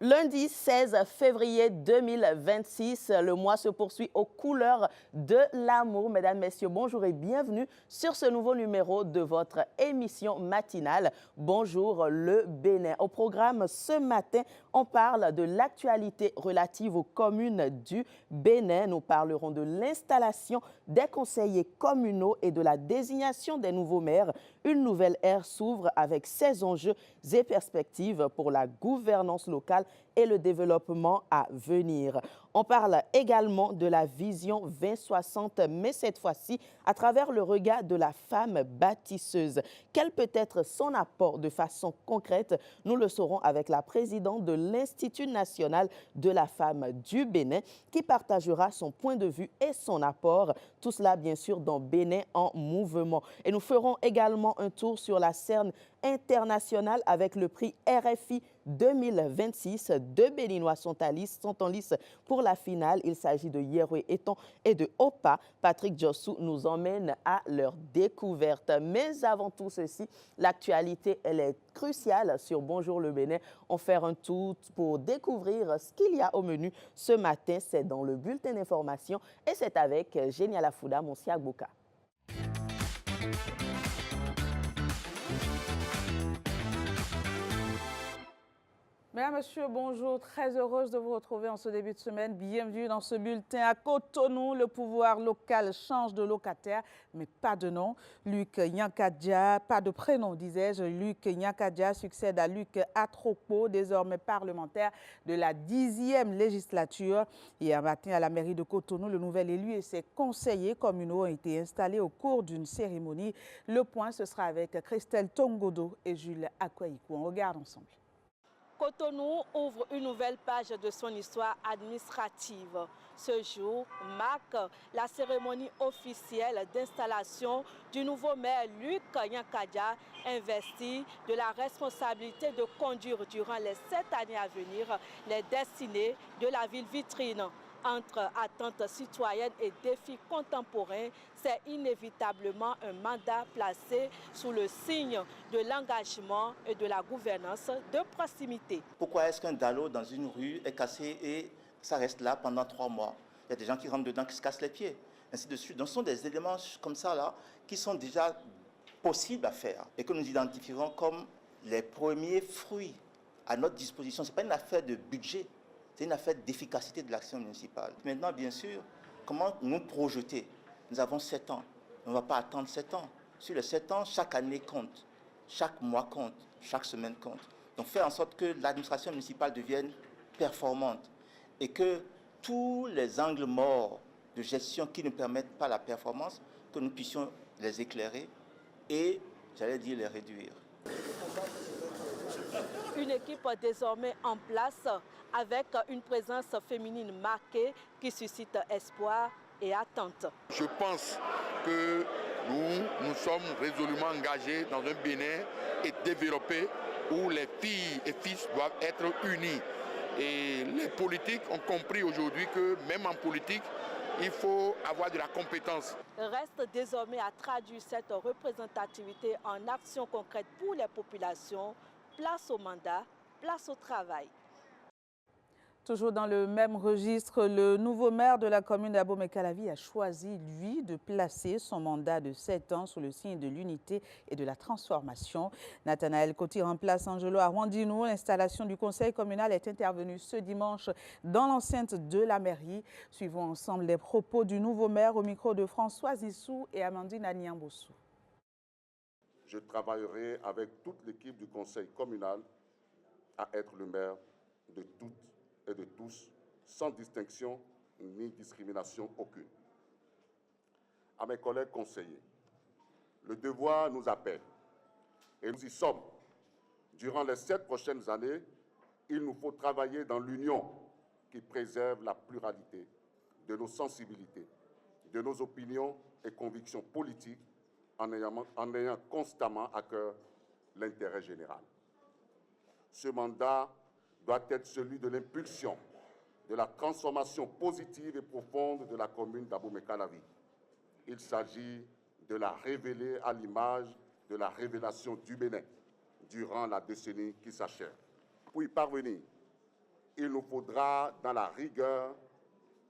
Lundi 16 février 2026, le mois se poursuit aux couleurs de l'amour. Mesdames, Messieurs, bonjour et bienvenue sur ce nouveau numéro de votre émission matinale. Bonjour le Bénin. Au programme ce matin, on parle de l'actualité relative aux communes du Bénin. Nous parlerons de l'installation des conseillers communaux et de la désignation des nouveaux maires. Une nouvelle ère s'ouvre avec ses enjeux et perspectives pour la gouvernance locale et le développement à venir. On parle également de la vision 2060, mais cette fois-ci à travers le regard de la femme bâtisseuse. Quel peut être son apport de façon concrète? Nous le saurons avec la présidente de l'Institut national de la femme du Bénin qui partagera son point de vue et son apport. Tout cela, bien sûr, dans Bénin en mouvement. Et nous ferons également un tour sur la scène internationale avec le prix RFI 2026. Deux Béninois sont en lice pour la finale. Il s'agit de Yeroué Eton et de Opa. Patrick Jossou nous emmène à leur découverte. Mais avant tout ceci, l'actualité, elle est cruciale sur Bonjour le Bénin. On fait un tour pour découvrir ce qu'il y a au menu ce matin. C'est dans le bulletin d'information et c'est avec Génial Afouda, Monsiak Bouka. Mesdames, Messieurs, bonjour. Très heureuse de vous retrouver en ce début de semaine. Bienvenue dans ce bulletin. À Cotonou, le pouvoir local change de locataire, mais pas de nom. Luc Nyankadja, pas de prénom, disais-je. Luc Nyankadja succède à Luc Atropo, désormais parlementaire de la 10e législature. Hier matin, à la mairie de Cotonou, le nouvel élu et ses conseillers communaux ont été installés au cours d'une cérémonie. Le point, ce sera avec Christelle Tongodo et Jules Akwaïkou. On regarde ensemble. Cotonou ouvre une nouvelle page de son histoire administrative. Ce jour marque la cérémonie officielle d'installation du nouveau maire Luc Nyankadja, investi de la responsabilité de conduire durant les 7 années à venir les destinées de la ville vitrine. Entre attentes citoyennes et défis contemporains, c'est inévitablement un mandat placé sous le signe de l'engagement et de la gouvernance de proximité. Pourquoi est-ce qu'un dallo dans une rue est cassé et ça reste là pendant 3 mois? Il y a des gens qui rentrent dedans, qui se cassent les pieds, ainsi de suite. Donc ce sont des éléments comme ça là, qui sont déjà possibles à faire et que nous identifierons comme les premiers fruits à notre disposition. Ce n'est pas une affaire de budget. C'est une affaire d'efficacité de l'action municipale. Maintenant, bien sûr, comment nous projeter? Nous avons 7 ans. On ne va pas attendre 7 ans. Sur les 7 ans, chaque année compte. Chaque mois compte. Chaque semaine compte. Donc faire en sorte que l'administration municipale devienne performante et que tous les angles morts de gestion qui ne permettent pas la performance, que nous puissions les éclairer et, j'allais dire, les réduire. Une équipe désormais en place avec une présence féminine marquée qui suscite espoir et attente. Je pense que nous sommes résolument engagés dans un Bénin et développé où les filles et fils doivent être unis. Et les politiques ont compris aujourd'hui que même en politique, il faut avoir de la compétence. Reste désormais à traduire cette représentativité en action concrète pour les populations. Place au mandat, place au travail. Toujours dans le même registre, le nouveau maire de la commune d'Abomey-Calavi a choisi, lui, de placer son mandat de 7 ans sous le signe de l'unité et de la transformation. Nathanaël Coty remplace Angelo Arwandino. L'installation du conseil communal est intervenue ce dimanche dans l'enceinte de la mairie. Suivons ensemble les propos du nouveau maire au micro de Françoise Issou et Amandine Aniambossou. Je travaillerai avec toute l'équipe du conseil communal à être le maire de toutes et de tous, sans distinction ni discrimination aucune. À mes collègues conseillers, le devoir nous appelle et nous y sommes. Durant les 7 prochaines années, il nous faut travailler dans l'union qui préserve la pluralité de nos sensibilités, de nos opinions et convictions politiques en ayant constamment à cœur l'intérêt général. Ce mandat doit être celui de l'impulsion, de la transformation positive et profonde de la commune d'Abomey-Calavi. Il s'agit de la révéler à l'image de la révélation du Bénin durant la décennie qui s'achève. Pour y parvenir, il nous faudra, dans la rigueur,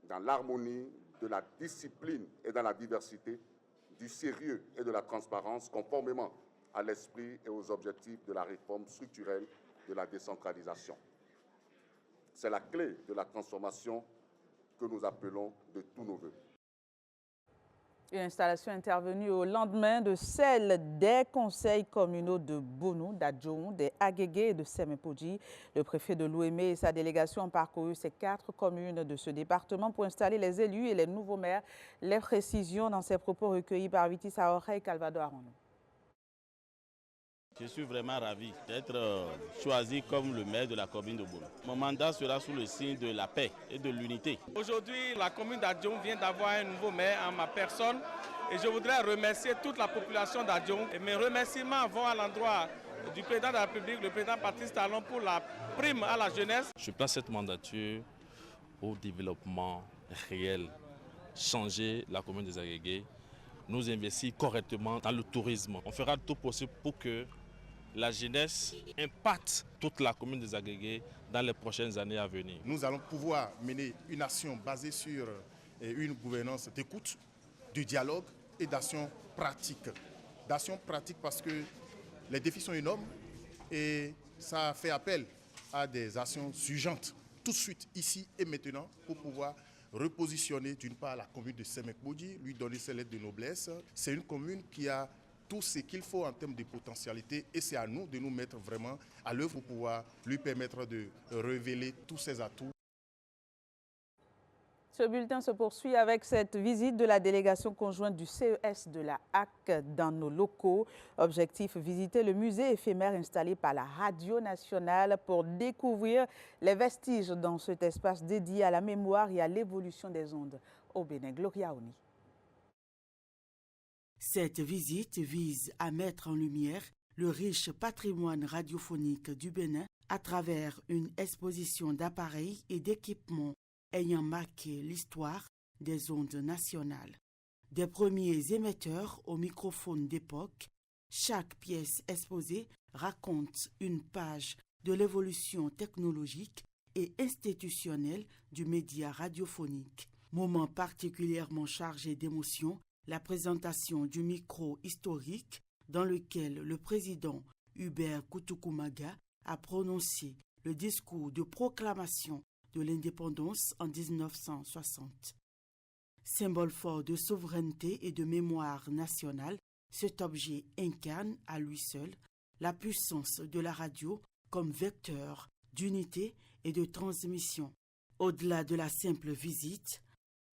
dans l'harmonie, de la discipline et dans la diversité, du sérieux et de la transparence, conformément à l'esprit et aux objectifs de la réforme structurelle de la décentralisation. C'est la clé de la transformation que nous appelons de tous nos voeux. Une installation intervenue au lendemain de celle des conseils communaux de Bonou, d'Adjoum, des Agégué et de Semepoji. Le préfet de l'Ouémé et sa délégation ont parcouru ces 4 communes de ce département pour installer les élus et les nouveaux maires. Les précisions dans ces propos recueillis par Vitis Aoré et Calvado Arono. Je suis vraiment ravi d'être choisi comme le maire de la commune de Bonou. Mon mandat sera sous le signe de la paix et de l'unité. Aujourd'hui, la commune d'Adjoum vient d'avoir un nouveau maire en ma personne et je voudrais remercier toute la population d'Adjoum. Et mes remerciements vont à l'endroit du président de la République, le président Patrice Talon, pour la prime à la jeunesse. Je place cette mandature au développement réel, changer la commune des Agégué, nous investir correctement dans le tourisme. On fera tout possible pour que la jeunesse impacte toute la commune des Agégué dans les prochaines années à venir. Nous allons pouvoir mener une action basée sur une gouvernance d'écoute, de dialogue et d'action pratique. D'action pratique parce que les défis sont énormes et ça fait appel à des actions urgentes tout de suite, ici et maintenant, pour pouvoir repositionner d'une part la commune de Semepoji, lui donner ses lettres de noblesse. C'est une commune qui a tout ce qu'il faut en termes de potentialité et c'est à nous de nous mettre vraiment à l'œuvre pour pouvoir lui permettre de révéler tous ses atouts. Ce bulletin se poursuit avec cette visite de la délégation conjointe du CES de la HAC dans nos locaux. Objectif, visiter le musée éphémère installé par la Radio Nationale pour découvrir les vestiges dans cet espace dédié à la mémoire et à l'évolution des ondes au Bénin. Gloria Oni. Cette visite vise à mettre en lumière le riche patrimoine radiophonique du Bénin à travers une exposition d'appareils et d'équipements ayant marqué l'histoire des ondes nationales. Des premiers émetteurs au microphone d'époque, chaque pièce exposée raconte une page de l'évolution technologique et institutionnelle du média radiophonique. Moment particulièrement chargé d'émotions, la présentation du micro historique dans lequel le président Hubert Kutukumaga a prononcé le discours de proclamation de l'indépendance en 1960. Symbole fort de souveraineté et de mémoire nationale, cet objet incarne à lui seul la puissance de la radio comme vecteur d'unité et de transmission. Au-delà de la simple visite,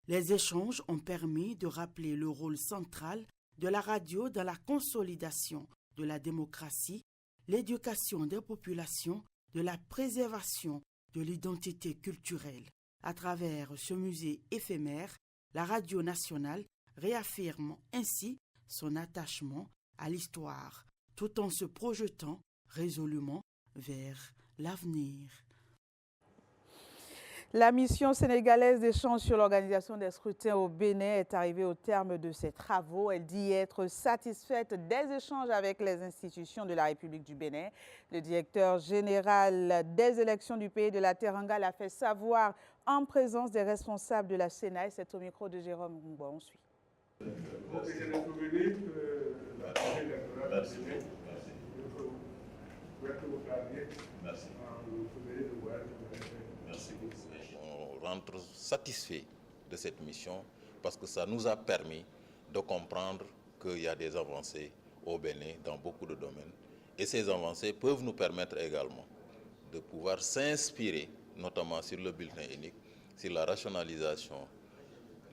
les échanges ont permis de rappeler le rôle central de la radio dans la consolidation de la démocratie, l'éducation des populations, de la préservation de l'identité culturelle. À travers ce musée éphémère, la Radio Nationale réaffirme ainsi son attachement à l'histoire, tout en se projetant résolument vers l'avenir. La mission sénégalaise d'échange sur l'organisation des scrutins au Bénin est arrivée au terme de ses travaux. Elle dit être satisfaite des échanges avec les institutions de la République du Bénin. Le directeur général des élections du pays de la Teranga l'a fait savoir en présence des responsables de la Sénat. C'est au micro de Jérôme Ngbo. On suit. On rentre satisfait de cette mission parce que ça nous a permis de comprendre qu'il y a des avancées au Bénin dans beaucoup de domaines. Et ces avancées peuvent nous permettre également de pouvoir s'inspirer, notamment sur le bulletin unique, sur la rationalisation,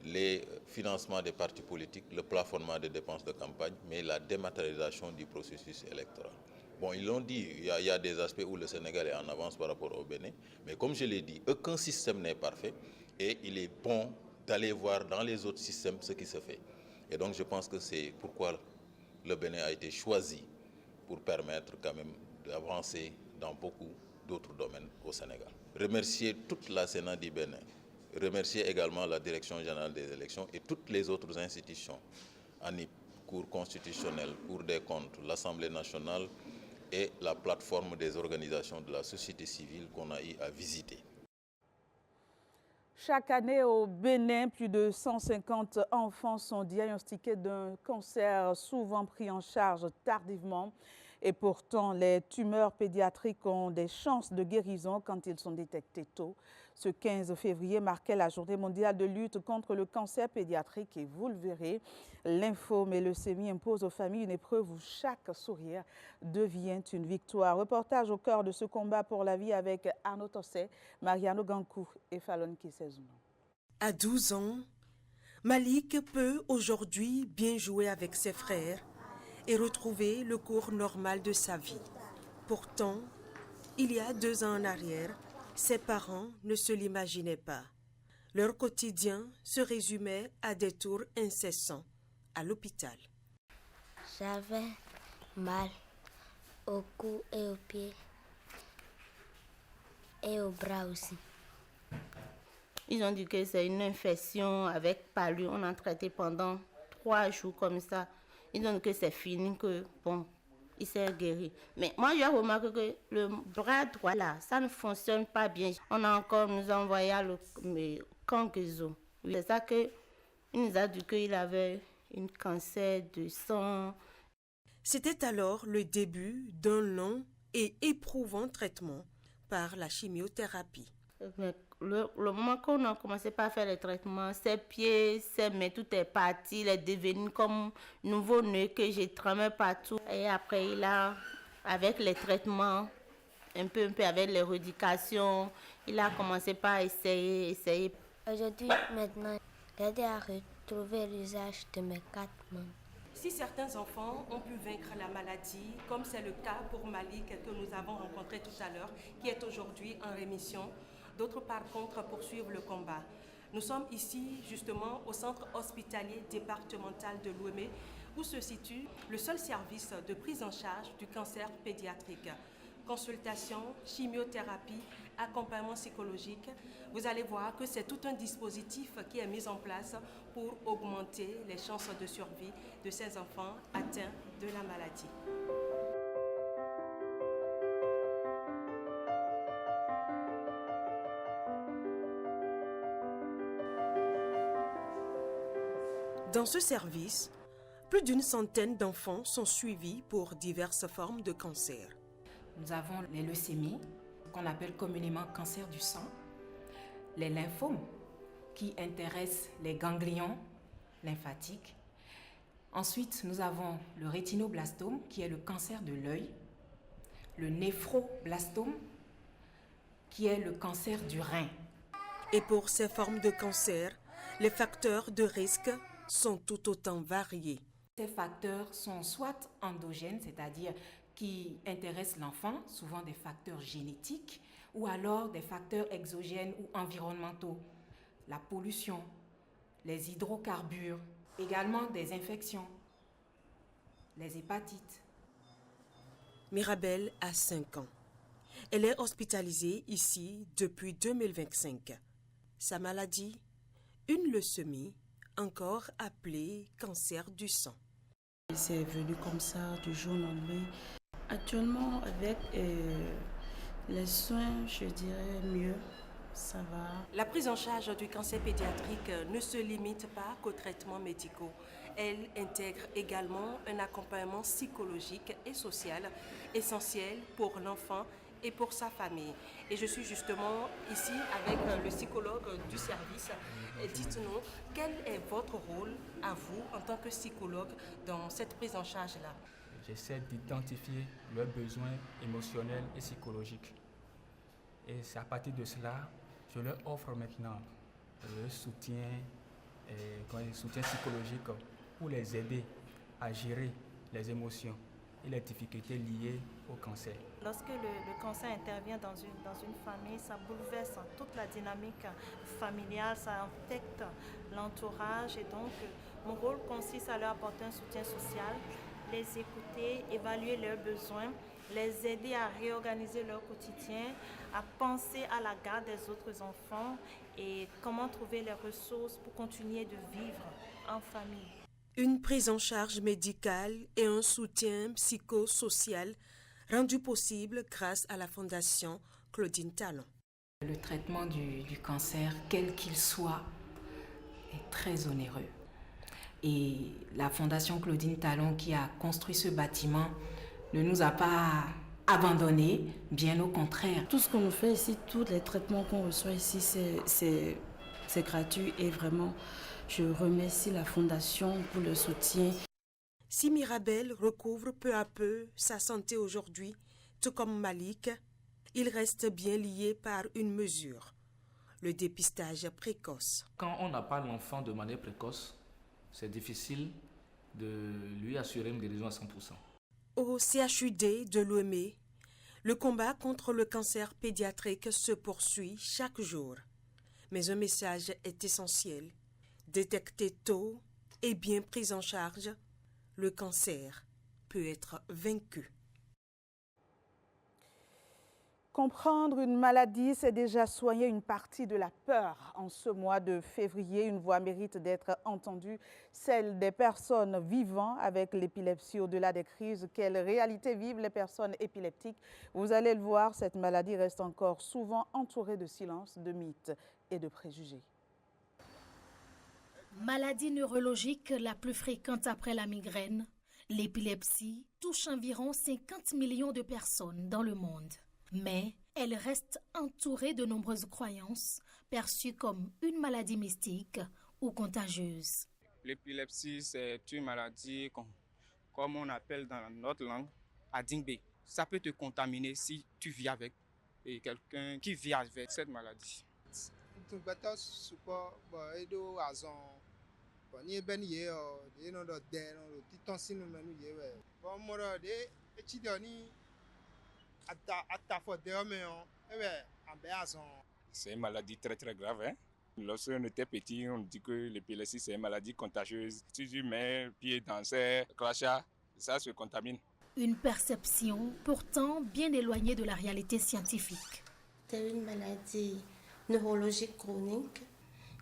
les financements des partis politiques, le plafonnement des dépenses de campagne, mais la dématérialisation du processus électoral. Bon, ils l'ont dit, il y a des aspects où le Sénégal est en avance par rapport au Bénin, mais comme je l'ai dit, aucun système n'est parfait et il est bon d'aller voir dans les autres systèmes ce qui se fait. Et donc je pense que c'est pourquoi le Bénin a été choisi pour permettre quand même d'avancer dans beaucoup d'autres domaines au Sénégal. Remercier toute la Sénat du Bénin, remercier également la Direction générale des élections et toutes les autres institutions, ANIP, Cour constitutionnelle, Cour des comptes, l'Assemblée nationale et la plateforme des organisations de la société civile qu'on a eu à visiter. Chaque année au Bénin, plus de 150 enfants sont diagnostiqués d'un cancer souvent pris en charge tardivement. Et pourtant, les tumeurs pédiatriques ont des chances de guérison quand ils sont détectés tôt. Ce 15 février marquait la journée mondiale de lutte contre le cancer pédiatrique et vous le verrez, lymphome et leucémie imposent aux familles une épreuve où chaque sourire devient une victoire. Reportage au cœur de ce combat pour la vie avec Arnaud Tosset, Mariano Gankou et Fallon Kisezouno. À 12 ans, Malik peut aujourd'hui bien jouer avec ses frères et retrouver le cours normal de sa vie. Pourtant, il y a 2 ans en arrière, ses parents ne se l'imaginaient pas. Leur quotidien se résumait à des tours incessants à l'hôpital. J'avais mal au cou et aux pieds et aux bras aussi. Ils ont dit que c'est une infection avec palu. On a traité pendant 3 jours comme ça. Ils ont dit que c'est fini, que bon, il s'est guéri. Mais moi, j'ai remarqué que le bras droit là, ça ne fonctionne pas bien. On a encore nous envoyé à le Kankezo. C'est ça qu'il nous a dit qu'il avait un cancer de sang. C'était alors le début d'un long et éprouvant traitement par la chimiothérapie. Le moment qu'on a commencé par faire les traitements, ses pieds, ses mains, tout est parti. Il est devenu comme nouveau-né que j'ai tramé partout. Et après, il a, avec les traitements, un peu avec les rééducations, il a commencé par essayer. Aujourd'hui, maintenant, j'ai à retrouver l'usage de mes 4 mains. Si certains enfants ont pu vaincre la maladie, comme c'est le cas pour Malik que nous avons rencontré tout à l'heure, qui est aujourd'hui en rémission, d'autres par contre poursuivent le combat. Nous sommes ici justement au centre hospitalier départemental de Lomé où se situe le seul service de prise en charge du cancer pédiatrique. Consultation, chimiothérapie, accompagnement psychologique. Vous allez voir que c'est tout un dispositif qui est mis en place pour augmenter les chances de survie de ces enfants atteints de la maladie. Dans ce service, plus d'une centaine d'enfants sont suivis pour diverses formes de cancer. Nous avons les leucémies, qu'on appelle communément cancer du sang, les lymphomes, qui intéressent les ganglions lymphatiques. Ensuite, nous avons le rétinoblastome, qui est le cancer de l'œil, le néphroblastome, qui est le cancer du rein. Et pour ces formes de cancer, les facteurs de risque sont tout autant variés. Ces facteurs sont soit endogènes, c'est-à-dire qui intéressent l'enfant, souvent des facteurs génétiques, ou alors des facteurs exogènes ou environnementaux, la pollution, les hydrocarbures, également des infections, les hépatites. Mirabelle a 5 ans. Elle est hospitalisée ici depuis 2025. Sa maladie, une leucémie, encore appelée cancer du sang. C'est venu comme ça, du jour au lendemain. Actuellement, avec les soins, je dirais mieux, ça va. La prise en charge du cancer pédiatrique ne se limite pas qu'aux traitements médicaux. Elle intègre également un accompagnement psychologique et social essentiel pour l'enfant et pour sa famille. Et je suis justement ici avec le psychologue du service. Dites-nous, quel est votre rôle à vous en tant que psychologue dans cette prise en charge-là? J'essaie d'identifier leurs besoins émotionnels et psychologiques. Et c'est à partir de cela, je leur offre maintenant le soutien psychologique pour les aider à gérer les émotions et les difficultés liées au cancer. Lorsque le cancer intervient dans une famille, ça bouleverse toute la dynamique familiale, ça affecte l'entourage et donc mon rôle consiste à leur apporter un soutien social, les écouter, évaluer leurs besoins, les aider à réorganiser leur quotidien, à penser à la garde des autres enfants et comment trouver les ressources pour continuer de vivre en famille. Une prise en charge médicale et un soutien psychosocial rendu possible grâce à la Fondation Claudine Talon. Le traitement du cancer, quel qu'il soit, est très onéreux. Et la Fondation Claudine Talon qui a construit ce bâtiment ne nous a pas abandonnés, bien au contraire. Tout ce qu'on nous fait ici, tous les traitements qu'on reçoit ici, c'est gratuit et vraiment, je remercie la Fondation pour le soutien. Si Mirabel recouvre peu à peu sa santé aujourd'hui, tout comme Malik, il reste bien lié par une mesure, le dépistage précoce. Quand on n'a pas l'enfant de manière précoce, c'est difficile de lui assurer une guérison à 100%. Au CHUD de Lomé, le combat contre le cancer pédiatrique se poursuit chaque jour. Mais un message est essentiel. Détecté tôt et bien pris en charge, le cancer peut être vaincu. Comprendre une maladie, c'est déjà soigner une partie de la peur. En ce mois de février, une voix mérite d'être entendue, celle des personnes vivant avec l'épilepsie. Au-delà des crises, quelle réalité vivent les personnes épileptiques? Vous allez le voir, cette maladie reste encore souvent entourée de silence, de mythes et de préjugés. Maladie neurologique la plus fréquente après la migraine, l'épilepsie touche environ 50 millions de personnes dans le monde. Mais elle reste entourée de nombreuses croyances perçues comme une maladie mystique ou contagieuse. L'épilepsie, c'est une maladie, comme on appelle dans notre langue, adingbe. Ça peut te contaminer si tu vis avec quelqu'un qui vit avec cette maladie. C'est une maladie très très grave. Hein? Lorsqu'on était petit, on dit que l'épilepsie c'est une maladie contagieuse. Si tu mets pied dans ces crachats, ça se contamine. Une perception pourtant bien éloignée de la réalité scientifique. C'est une maladie neurologique chronique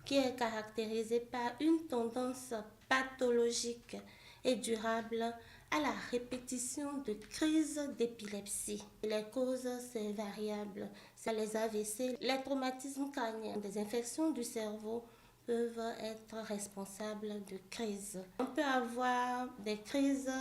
qui est caractérisée par une tendance pathologique et durable à la répétition de crises d'épilepsie. Les causes, c'est variable. C'est les AVC, les traumatismes crâniens, des infections du cerveau peuvent être responsables de crises. On peut avoir des crises,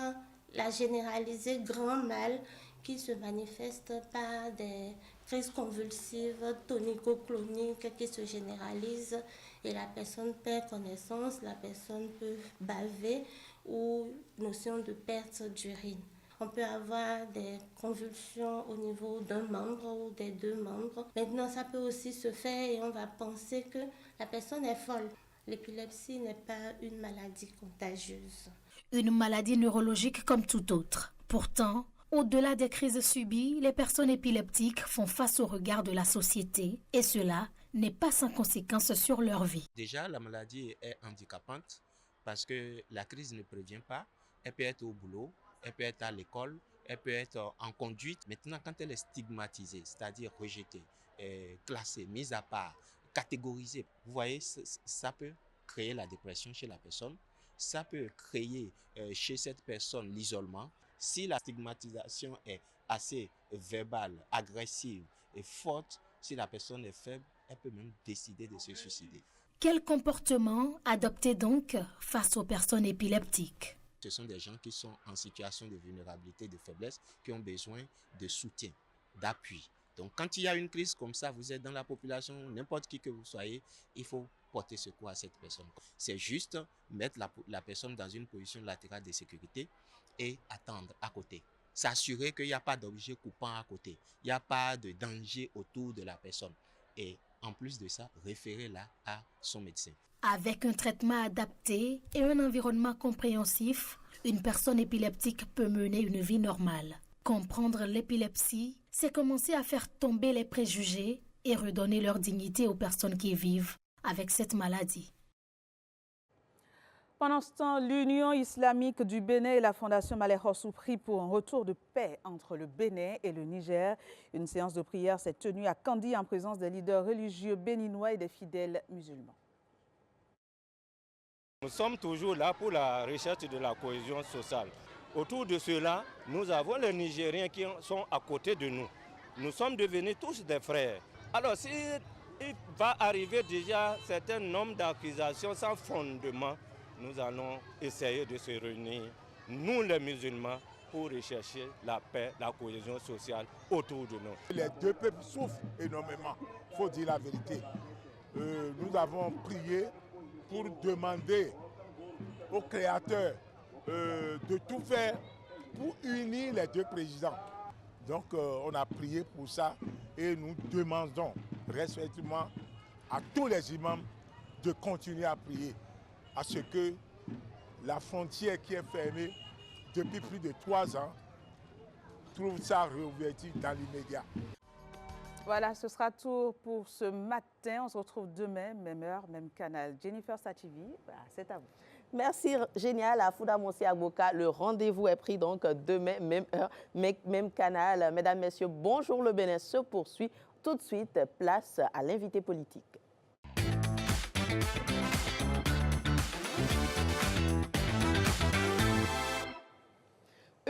la généralisée grand mal, qui se manifestent par des crises convulsives, tonico-cloniques qui se généralisent et la personne perd connaissance, la personne peut baver ou notion de perte d'urine. On peut avoir des convulsions au niveau d'un membre ou des deux membres. Maintenant, ça peut aussi se faire et on va penser que la personne est folle. L'épilepsie n'est pas une maladie contagieuse. Une maladie neurologique comme toute autre. Pourtant, au-delà des crises subies, les personnes épileptiques font face au regard de la société et cela n'est pas sans conséquences sur leur vie. Déjà, la maladie est handicapante parce que la crise ne prévient pas. Elle peut être au boulot, elle peut être à l'école, elle peut être en conduite. Maintenant, quand elle est stigmatisée, c'est-à-dire rejetée, classée, mise à part, catégorisée, vous voyez, ça peut créer la dépression chez la personne. Ça peut créer chez cette personne l'isolement. Si la stigmatisation est assez verbale, agressive et forte, si la personne est faible, elle peut même décider de se suicider. Quel comportement adopter donc face aux personnes épileptiques? Ce sont des gens qui sont en situation de vulnérabilité, de faiblesse, qui ont besoin de soutien, d'appui. Donc quand il y a une crise comme ça, vous êtes dans la population, n'importe qui que vous soyez, il faut porter secours à cette personne. C'est juste mettre la personne dans une position latérale de sécurité et attendre à côté. S'assurer qu'il n'y a pas d'objet coupant à côté, il n'y a pas de danger autour de la personne. Et en plus de ça, référez-la à son médecin. Avec un traitement adapté et un environnement compréhensif, une personne épileptique peut mener une vie normale. Comprendre l'épilepsie, c'est commencer à faire tomber les préjugés et redonner leur dignité aux personnes qui vivent avec cette maladie. Pendant ce temps, l'Union islamique du Bénin et la Fondation Malek Hossou prient pour un retour de paix entre le Bénin et le Niger. Une séance de prière s'est tenue à Kandy en présence des leaders religieux béninois et des fidèles musulmans. Nous sommes toujours là pour la recherche de la cohésion sociale. Autour de cela, nous avons les Nigériens qui sont à côté de nous. Nous sommes devenus tous des frères. Alors, il va arriver déjà un certain nombre d'accusations sans fondement, nous allons essayer de se réunir, nous les musulmans, pour rechercher la paix, la cohésion sociale autour de nous. Les deux peuples souffrent énormément, il faut dire la vérité. Nous avons prié pour demander au Créateur de tout faire pour unir les deux présidents. Donc on a prié pour ça et nous demandons respectivement à tous les imams de continuer à prier à ce que la frontière qui est fermée depuis plus de 3 ans trouve sa réouverture dans l'immédiat. Voilà, ce sera tout pour ce matin. On se retrouve demain, même heure, même canal. Jennifer Sativi, c'est à vous. Merci, génial, à Fouda Mossi Agboka. Le rendez-vous est pris donc demain, même heure, même canal. Mesdames, Messieurs, bonjour, le Bénin se poursuit. Tout de suite, place à l'invité politique.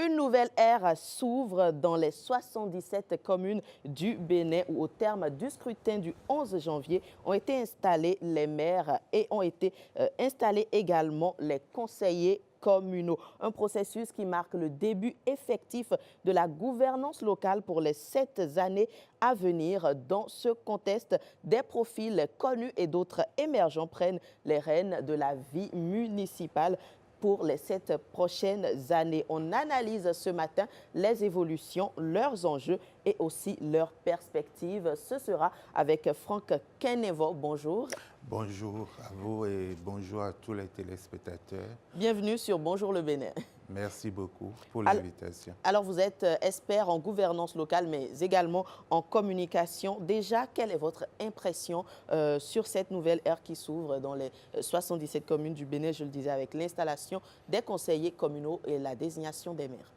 Une nouvelle ère s'ouvre dans les 77 communes du Bénin où au terme du scrutin du 11 janvier ont été installés les maires et ont été installés également les conseillers communaux. Un processus qui marque le début effectif de la gouvernance locale pour les 7 années à venir. Dans ce contexte, des profils connus et d'autres émergents prennent les rênes de la vie municipale pour les 7 prochaines années. On analyse ce matin les évolutions, leurs enjeux et aussi leurs perspectives. Ce sera avec Franck Kenevo. Bonjour. Bonjour à vous et bonjour à tous les téléspectateurs. Bienvenue sur Bonjour le Bénin. Merci beaucoup pour l'invitation. Alors, vous êtes expert en gouvernance locale, mais également en communication. Déjà, quelle est votre impression sur cette nouvelle ère qui s'ouvre dans les 77 communes du Bénin, je le disais, avec l'installation des conseillers communaux et la désignation des maires?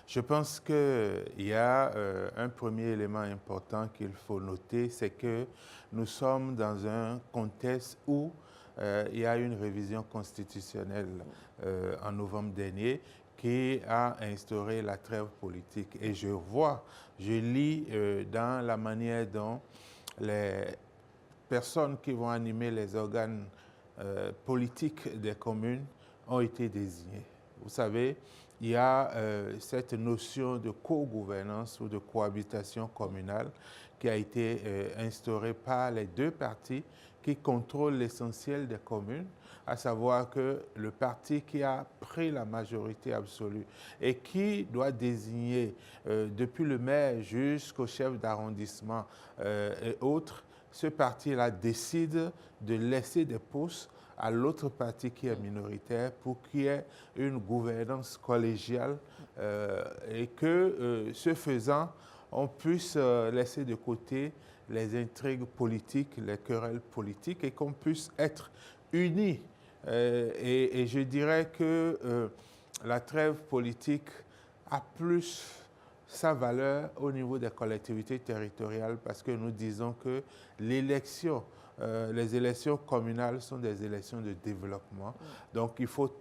Je pense qu'il y a un premier élément important qu'il faut noter, c'est que nous sommes dans un contexte où il y a une révision constitutionnelle en novembre dernier qui a instauré la trêve politique. Et je lis dans la manière dont les personnes qui vont animer les organes politiques des communes ont été désignées. Vous savez, il y a cette notion de co-gouvernance ou de cohabitation communale qui a été instaurée par les deux partis qui contrôlent l'essentiel des communes, à savoir que le parti qui a pris la majorité absolue et qui doit désigner depuis le maire jusqu'au chef d'arrondissement et autres, ce parti-là décide de laisser des postes à l'autre parti qui est minoritaire pour qu'il y ait une gouvernance collégiale et que, ce faisant, on puisse laisser de côté les intrigues politiques, les querelles politiques et qu'on puisse être unis. Et je dirais que la trêve politique a plus sa valeur au niveau des collectivités territoriales parce que nous disons que l'élection, les élections communales sont des élections de développement. Donc il faut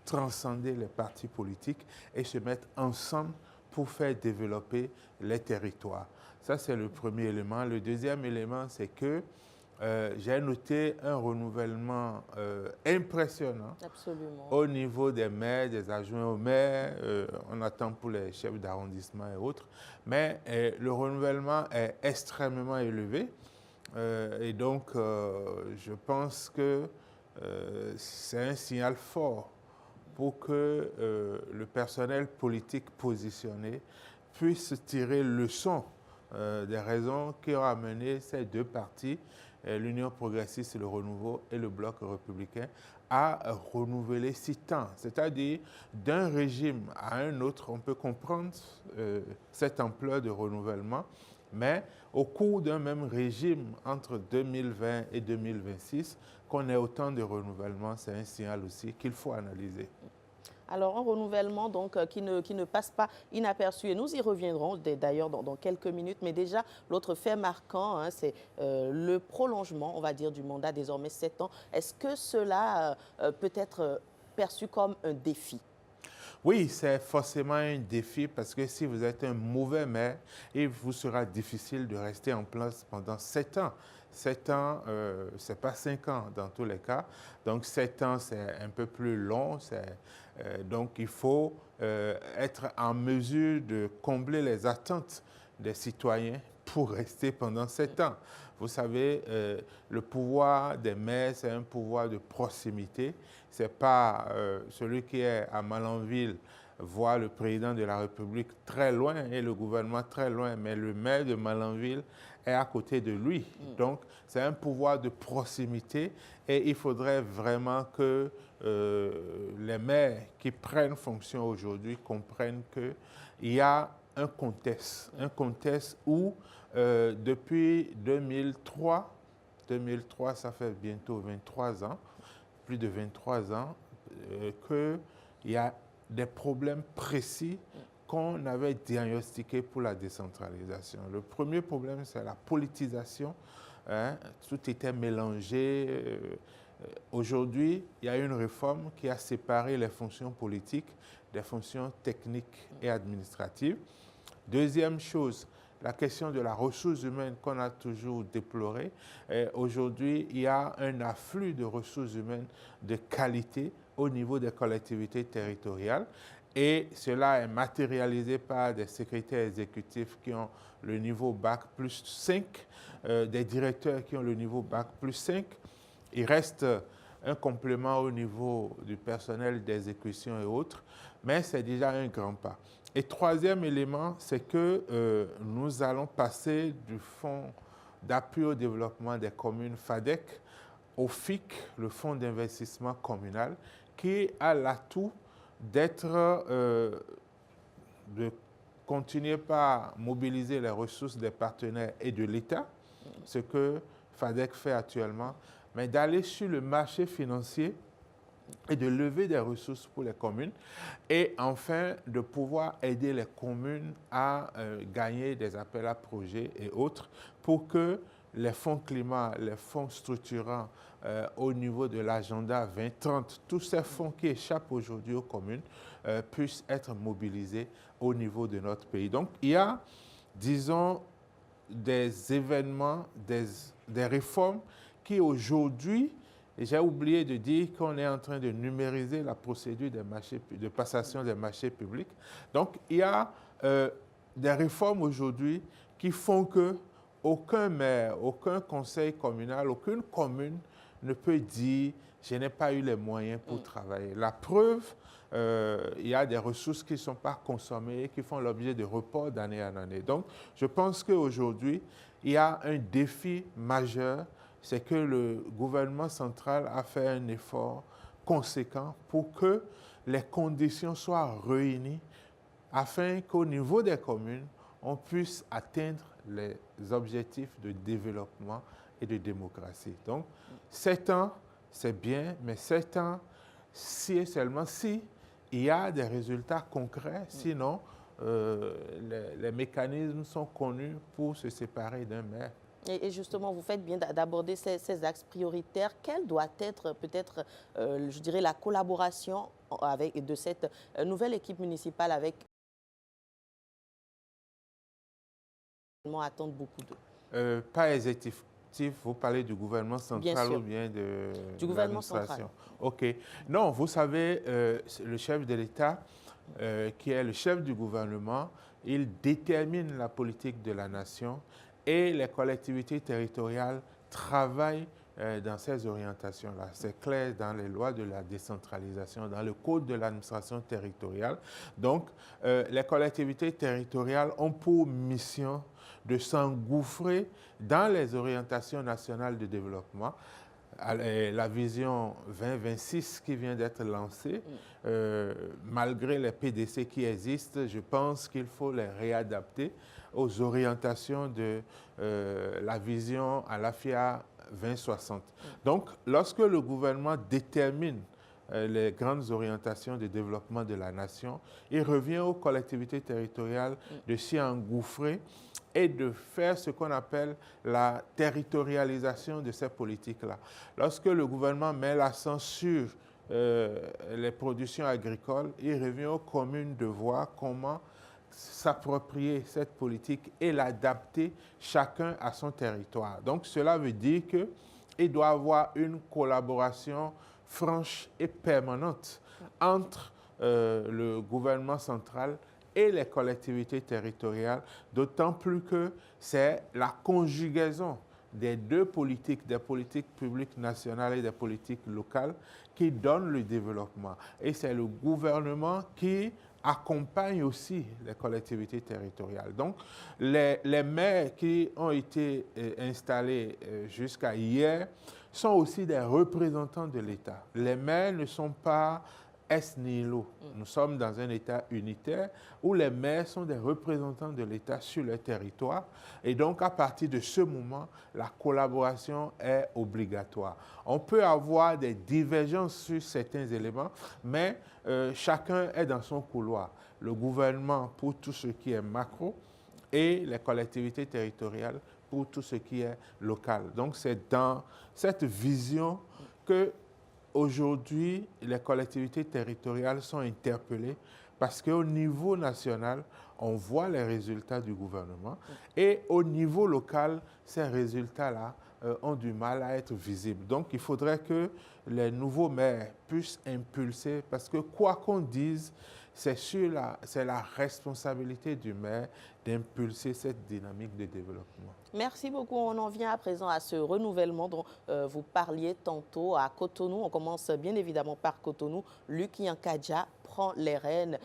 transcender les partis politiques et se mettre ensemble pour faire développer les territoires. Ça, c'est le premier élément. Le deuxième élément, c'est que j'ai noté un renouvellement impressionnant. Absolument. Au niveau des maires, des adjoints aux maires, on attend pour les chefs d'arrondissement et autres, mais le renouvellement est extrêmement élevé et donc je pense que c'est un signal fort pour que le personnel politique positionné puisse tirer leçon des raisons qui ont amené ces deux partis, l'Union progressiste, le Renouveau et le Bloc républicain, à renouveler si tant. C'est-à-dire, d'un régime à un autre, on peut comprendre cette ampleur de renouvellement, mais au cours d'un même régime, entre 2020 et 2026, qu'on ait autant de renouvellement, c'est un signal aussi qu'il faut analyser. Alors, un renouvellement donc, qui ne passe pas inaperçu. Et nous y reviendrons d'ailleurs dans quelques minutes. Mais déjà, l'autre fait marquant, hein, c'est le prolongement, on va dire, du mandat, désormais 7 ans. Est-ce que cela peut être perçu comme un défi? Oui, c'est forcément un défi parce que si vous êtes un mauvais maire, il vous sera difficile de rester en place pendant 7 ans. 7 ans, ce n'est pas 5 ans dans tous les cas. Donc 7 ans, c'est un peu plus long. Donc il faut être en mesure de combler les attentes des citoyens pour rester pendant 7 ans. Vous savez, le pouvoir des maires, c'est un pouvoir de proximité. Ce n'est pas celui qui est à Malanville voit le président de la République très loin et le gouvernement très loin, mais le maire de Malanville est à côté de lui. Donc, c'est un pouvoir de proximité et il faudrait vraiment que les maires qui prennent fonction aujourd'hui comprennent qu'il y a un contexte où depuis 2003, ça fait bientôt 23 ans, plus de 23 ans, qu'il y a des problèmes précis qu'on avait diagnostiqués pour la décentralisation. Le premier problème, c'est la politisation. Hein, tout était mélangé. Aujourd'hui, il y a une réforme qui a séparé les fonctions politiques des fonctions techniques et administratives. Deuxième chose, la question de la ressource humaine qu'on a toujours déplorée. Aujourd'hui, il y a un afflux de ressources humaines de qualité au niveau des collectivités territoriales et cela est matérialisé par des secrétaires exécutifs qui ont le niveau Bac plus 5, des directeurs qui ont le niveau Bac plus 5. Il reste un complément au niveau du personnel d'exécution et autres, mais c'est déjà un grand pas. Et troisième élément, c'est que nous allons passer du Fonds d'appui au développement des communes FADEC au FIC, le Fonds d'investissement communal, qui a l'atout de continuer par mobiliser les ressources des partenaires et de l'État, ce que FADEC fait actuellement, mais d'aller sur le marché financier et de lever des ressources pour les communes et enfin de pouvoir aider les communes à gagner des appels à projets et autres pour que les fonds climat, les fonds structurants au niveau de l'agenda 2030, tous ces fonds qui échappent aujourd'hui aux communes puissent être mobilisés au niveau de notre pays. Donc il y a, disons, des événements, des réformes qui aujourd'hui, et j'ai oublié de dire qu'on est en train de numériser la procédure des marchés, de passation des marchés publics. Donc, il y a des réformes aujourd'hui qui font que aucun maire, aucun conseil communal, aucune commune ne peut dire « je n'ai pas eu les moyens pour travailler ». La preuve, il y a des ressources qui ne sont pas consommées, qui font l'objet de reports d'année en année. Donc, je pense qu'aujourd'hui, il y a un défi majeur, c'est que le gouvernement central a fait un effort conséquent pour que les conditions soient réunies afin qu'au niveau des communes, on puisse atteindre les objectifs de développement et de démocratie. Donc, 7 ans, c'est bien, mais 7 ans, si et seulement si il y a des résultats concrets, sinon les mécanismes sont connus pour se séparer d'un maire. Et justement, vous faites bien d'aborder ces axes prioritaires. Quelle doit être peut-être, je dirais, la collaboration de cette nouvelle équipe municipale avec attendent beaucoup d'eux? Pas exécutif, vous parlez du gouvernement central ou bien du gouvernement central. OK. Non, vous savez, le chef de l'État, qui est le chef du gouvernement, il détermine la politique de la nation et les collectivités territoriales travaillent dans ces orientations-là. C'est clair dans les lois de la décentralisation, dans le code de l'administration territoriale. Donc, les collectivités territoriales ont pour mission de s'engouffrer dans les orientations nationales de développement. La vision 2026 qui vient d'être lancée, malgré les PDC qui existent, je pense qu'il faut les réadapter aux orientations de la vision à l'AFIA 2060. Donc, lorsque le gouvernement détermine les grandes orientations de développement de la nation, il revient aux collectivités territoriales de s'y engouffrer et de faire ce qu'on appelle la territorialisation de ces politiques-là. Lorsque le gouvernement met l'accent sur les productions agricoles, il revient aux communes de voir comment s'approprier cette politique et l'adapter chacun à son territoire. Donc cela veut dire qu'il doit y avoir une collaboration franche et permanente entre le gouvernement central et les collectivités territoriales, d'autant plus que c'est la conjugaison des deux politiques, des politiques publiques nationales et des politiques locales, qui donne le développement. Et c'est le gouvernement qui accompagne aussi les collectivités territoriales. Donc, les maires qui ont été installés jusqu'à hier sont aussi des représentants de l'État. Les maires ne sont pas est nihilo. Nous sommes dans un État unitaire où les maires sont des représentants de l'État sur le territoire. Et donc, à partir de ce moment, la collaboration est obligatoire. On peut avoir des divergences sur certains éléments, mais chacun est dans son couloir. Le gouvernement pour tout ce qui est macro et les collectivités territoriales pour tout ce qui est local. Donc, c'est dans cette vision que aujourd'hui, les collectivités territoriales sont interpellées parce qu'au niveau national, on voit les résultats du gouvernement et au niveau local, ces résultats-là ont du mal à être visibles. Donc, il faudrait que les nouveaux maires puissent impulser parce que quoi qu'on dise, c'est la responsabilité du maire d'impulser cette dynamique de développement. Merci beaucoup. On en vient à présent à ce renouvellement dont vous parliez tantôt à Cotonou. On commence bien évidemment par Cotonou. Luc Yankadja prend les rênes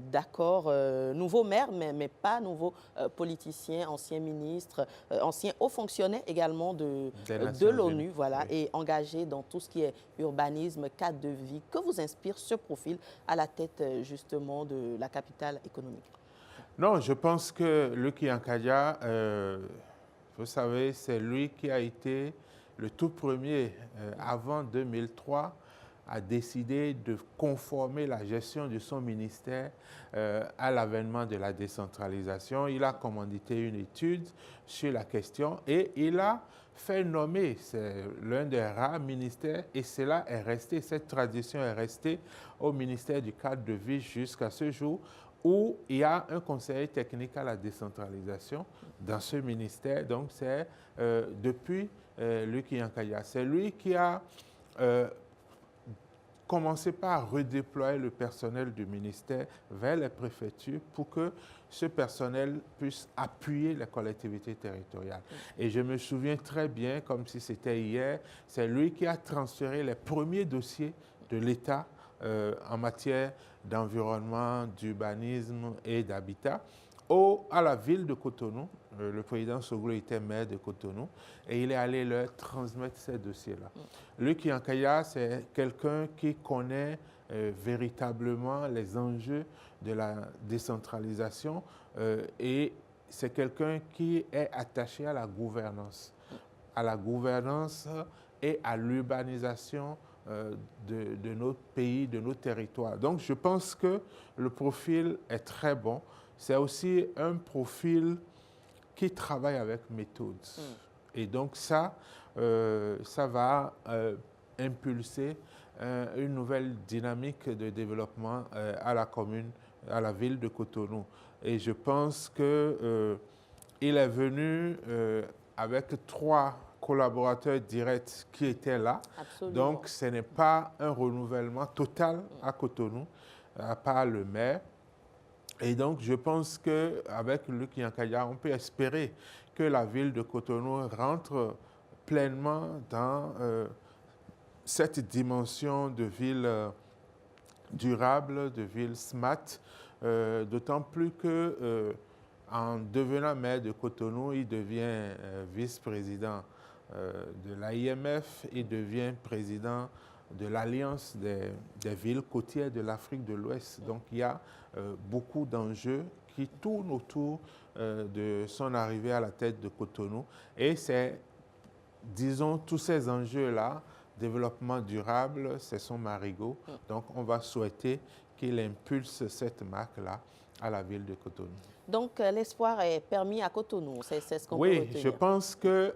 d'accord, nouveau maire, mais pas nouveau politicien, ancien ministre, ancien haut fonctionnaire également de l'ONU, voilà, et engagé dans tout ce qui est urbanisme, cadre de vie. Que vous inspire ce profil à la tête justement de la capitale économique? Non, je pense que Luc Yankadja, vous savez, c'est lui qui a été le tout premier, avant 2003, à décider de conformer la gestion de son ministère à l'avènement de la décentralisation. Il a commandité une étude sur la question et il a fait nommer, c'est l'un des rares ministères, et cela est resté, cette tradition est restée au ministère du cadre de vie jusqu'à ce jour, où il y a un conseiller technique à la décentralisation dans ce ministère. Donc, c'est depuis Luc Yankadja. C'est lui qui a commencé par redéployer le personnel du ministère vers les préfectures pour que ce personnel puisse appuyer les collectivités territoriales. Et je me souviens très bien, comme si c'était hier, c'est lui qui a transféré les premiers dossiers de l'État en matière d'environnement, d'urbanisme et d'habitat à la ville de Cotonou. Le président Soglo était maire de Cotonou et il est allé leur transmettre ces dossiers-là. Luc Yankadja, c'est quelqu'un qui connaît véritablement les enjeux de la décentralisation et c'est quelqu'un qui est attaché à la gouvernance et à l'urbanisation de notre pays, de nos territoires. Donc, je pense que le profil est très bon. C'est aussi un profil qui travaille avec méthode. Et donc, ça va impulser une nouvelle dynamique de développement à la commune, à la ville de Cotonou. Et je pense qu'il est venu avec 3 collaborateurs directs qui étaient là. Absolument. Donc, ce n'est pas un renouvellement total à Cotonou, à part le maire. Et donc, je pense qu'avec Luc Yankadja, on peut espérer que la ville de Cotonou rentre pleinement dans cette dimension de ville durable, de ville smart, d'autant plus que en devenant maire de Cotonou, il devient vice-président de l'AIMF, il devient président de l'Alliance des villes côtières de l'Afrique de l'Ouest. Donc, il y a beaucoup d'enjeux qui tournent autour de son arrivée à la tête de Cotonou. Et c'est, disons, tous ces enjeux-là, développement durable, c'est son marigot. Donc, on va souhaiter qu'il impulse cette marque-là à la ville de Cotonou. Donc, l'espoir est permis à Cotonou, c'est ce qu'on peut retenir. Oui, je pense que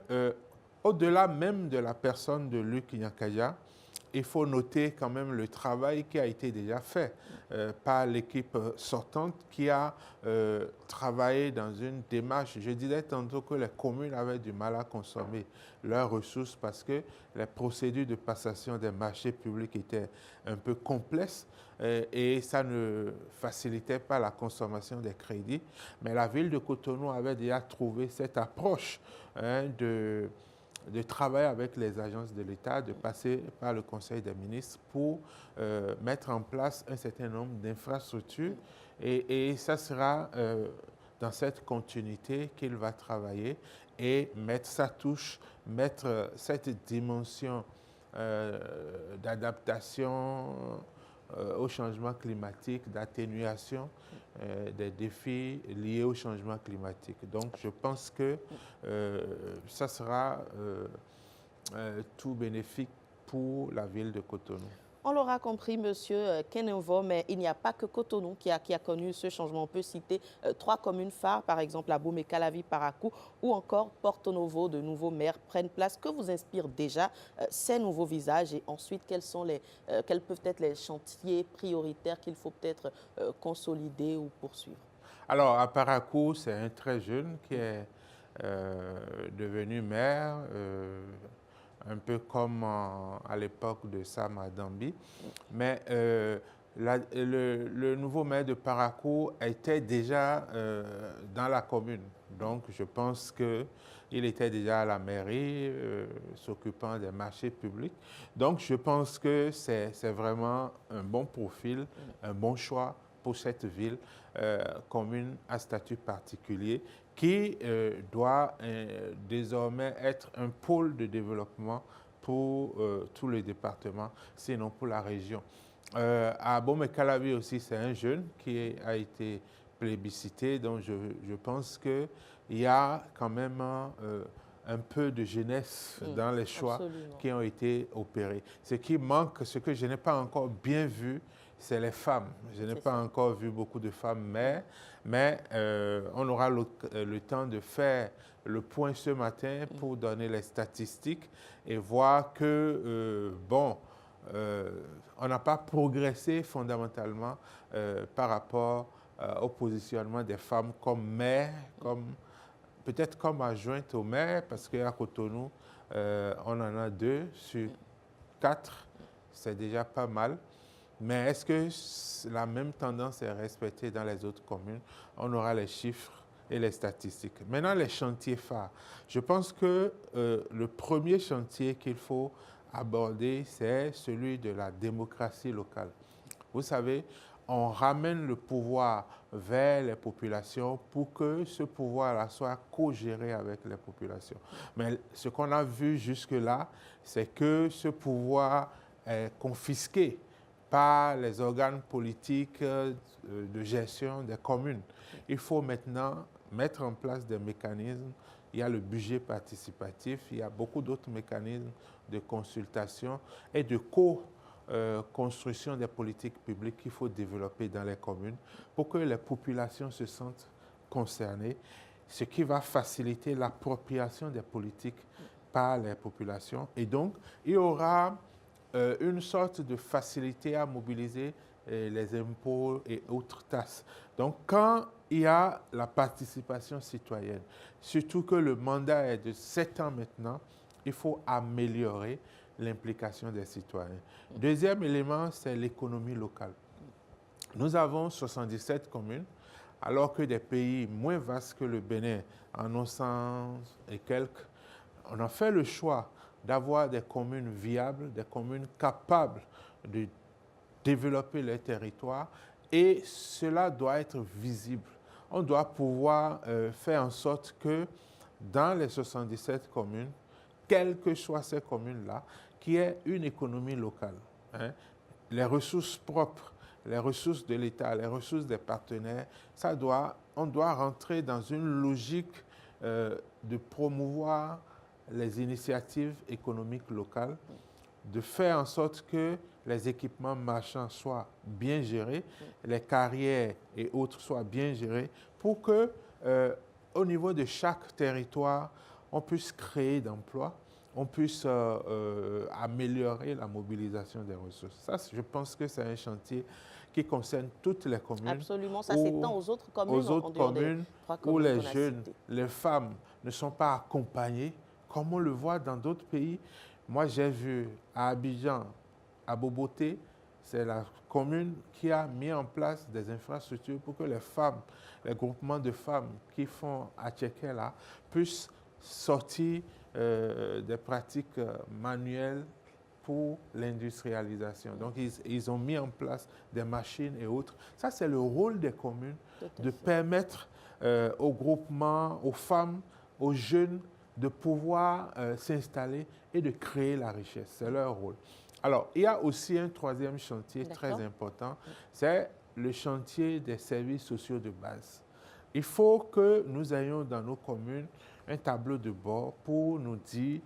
au-delà même de la personne de Luc Yankadja, il faut noter quand même le travail qui a été déjà fait par l'équipe sortante qui a travaillé dans une démarche. Je disais tantôt que les communes avaient du mal à consommer leurs ressources parce que les procédures de passation des marchés publics étaient un peu complexes et ça ne facilitait pas la consommation des crédits. Mais la ville de Cotonou avait déjà trouvé cette approche de travailler avec les agences de l'État, de passer par le Conseil des ministres pour mettre en place un certain nombre d'infrastructures. Et ça sera dans cette continuité qu'il va travailler et mettre sa touche, mettre cette dimension d'adaptation au changement climatique, d'atténuation des défis liés au changement climatique. Donc, je pense que ça sera tout bénéfique pour la ville de Cotonou. On l'aura compris, Monsieur Kenenvo, mais il n'y a pas que Cotonou qui a connu ce changement. On peut citer 3 communes phares, par exemple Abomey, Calavi, Parakou, ou encore Porto Novo. De nouveaux maires prennent place. Que vous inspirent déjà ces nouveaux visages et ensuite quels peuvent être les chantiers prioritaires qu'il faut peut-être consolider ou poursuivre? Alors, à Parakou, c'est un très jeune qui est devenu maire. Un peu comme à l'époque de Sam Adambi. Mais le nouveau maire de Parakou était déjà dans la commune. Donc, je pense qu'il était déjà à la mairie, s'occupant des marchés publics. Donc, je pense que c'est vraiment un bon profil, un bon choix pour cette ville, commune à statut particulier, qui doit désormais être un pôle de développement pour tout le département, sinon pour la région. À Abomey-Calavi aussi, c'est un jeune qui a été plébiscité, donc je pense qu'il y a quand même un peu de jeunesse dans les choix qui ont été opérés. Ce qui manque, ce que je n'ai pas encore bien vu, c'est les femmes. Je n'ai pas encore vu beaucoup de femmes, mais on aura le temps de faire le point ce matin pour donner les statistiques et voir que, on n'a pas progressé fondamentalement par rapport au positionnement des femmes comme maires, peut-être comme adjointes au maire, parce qu'à Cotonou, on en a 2 sur 4, c'est déjà pas mal. Mais est-ce que la même tendance est respectée dans les autres communes? On aura les chiffres et les statistiques. Maintenant, les chantiers phares. Je pense que le premier chantier qu'il faut aborder, c'est celui de la démocratie locale. Vous savez, on ramène le pouvoir vers les populations pour que ce pouvoir-là soit co-géré avec les populations. Mais ce qu'on a vu jusque-là, c'est que ce pouvoir est confisqué par les organes politiques de gestion des communes. Il faut maintenant mettre en place des mécanismes. Il y a le budget participatif, il y a beaucoup d'autres mécanismes de consultation et de co-construction des politiques publiques qu'il faut développer dans les communes pour que les populations se sentent concernées, ce qui va faciliter l'appropriation des politiques par les populations. Et donc, il y aura une sorte de facilité à mobiliser les impôts et autres taxes. Donc, quand il y a la participation citoyenne, surtout que le mandat est de 7 ans maintenant, il faut améliorer l'implication des citoyens. Deuxième élément, c'est l'économie locale. Nous avons 77 communes, alors que des pays moins vastes que le Bénin en ont 100 et quelques. On a fait le choix d'avoir des communes viables, des communes capables de développer les territoires et cela doit être visible. On doit pouvoir faire en sorte que dans les 77 communes, quelles que soient ces communes-là, qu'il y ait une économie locale. Les ressources propres, les ressources de l'État, les ressources des partenaires, on doit rentrer dans une logique de promouvoir les initiatives économiques locales, de faire en sorte que les équipements marchands soient bien gérés, les carrières et autres soient bien gérés, pour que, au niveau de chaque territoire, on puisse créer d'emplois on puisse améliorer la mobilisation des ressources. Ça, je pense que c'est un chantier qui concerne toutes les communes. Absolument, ça s'étend aux autres communes. Aux autres communes où les jeunes, les femmes ne sont pas accompagnées, comme on le voit dans d'autres pays. Moi, j'ai vu à Abidjan, à Boboté, c'est la commune qui a mis en place des infrastructures pour que les femmes, les groupements de femmes qui font à Tchéké-là, puissent sortir des pratiques manuelles pour l'industrialisation. Donc, ils ont mis en place des machines et autres. Ça, c'est le rôle des communes de permettre aux groupements, aux femmes, aux jeunes de pouvoir s'installer et de créer la richesse. C'est leur rôle. Alors, il y a aussi un troisième chantier très important, c'est le chantier des services sociaux de base. Il faut que nous ayons dans nos communes un tableau de bord pour nous dire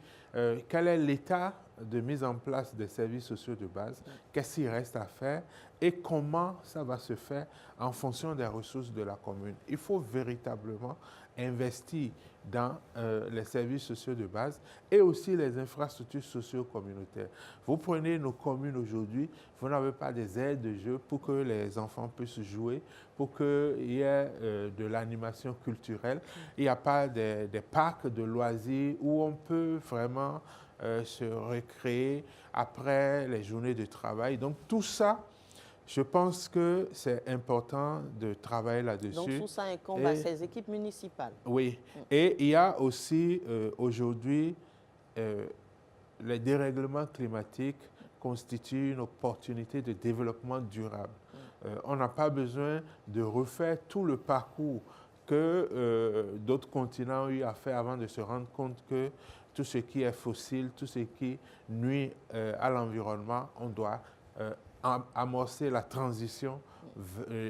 quel est l'état de mise en place des services sociaux de base, qu'est-ce qu'il reste à faire et comment ça va se faire en fonction des ressources de la commune. Il faut véritablement investir dans les services sociaux de base et aussi les infrastructures socio-communautaires. Vous prenez nos communes aujourd'hui, vous n'avez pas des aires de jeu pour que les enfants puissent jouer, pour qu'il y ait de l'animation culturelle. Il n'y a pas des parcs de loisirs où on peut vraiment se recréer après les journées de travail. Donc tout ça, je pense que c'est important de travailler là-dessus. Donc tout ça incombe à ces équipes municipales. Oui. Et il y a aussi aujourd'hui, les dérèglements climatiques constituent une opportunité de développement durable. On n'a pas besoin de refaire tout le parcours que d'autres continents ont eu à faire avant de se rendre compte que tout ce qui est fossile, tout ce qui nuit à l'environnement, on doit amorcer la transition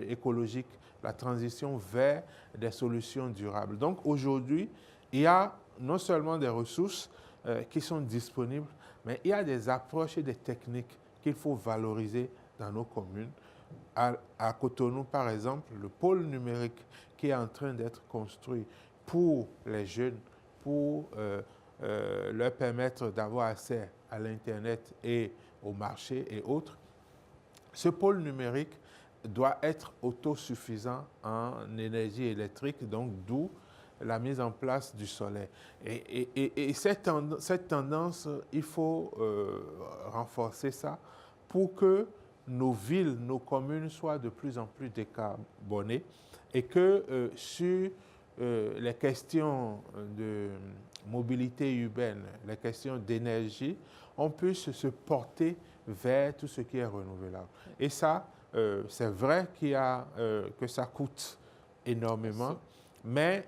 écologique, la transition vers des solutions durables. Donc aujourd'hui, il y a non seulement des ressources qui sont disponibles, mais il y a des approches et des techniques qu'il faut valoriser dans nos communes. À Cotonou, par exemple, le pôle numérique qui est en train d'être construit pour les jeunes, pour leur permettre d'avoir accès à l'Internet et au marché et autres, ce pôle numérique doit être autosuffisant en énergie électrique, donc d'où la mise en place du soleil. Et cette tendance, il faut renforcer ça pour que nos villes, nos communes soient de plus en plus décarbonées et que sur les questions de mobilité urbaine, les questions d'énergie, on puisse se porter vers tout ce qui est renouvelable. Et ça, c'est vrai que ça coûte énormément, mais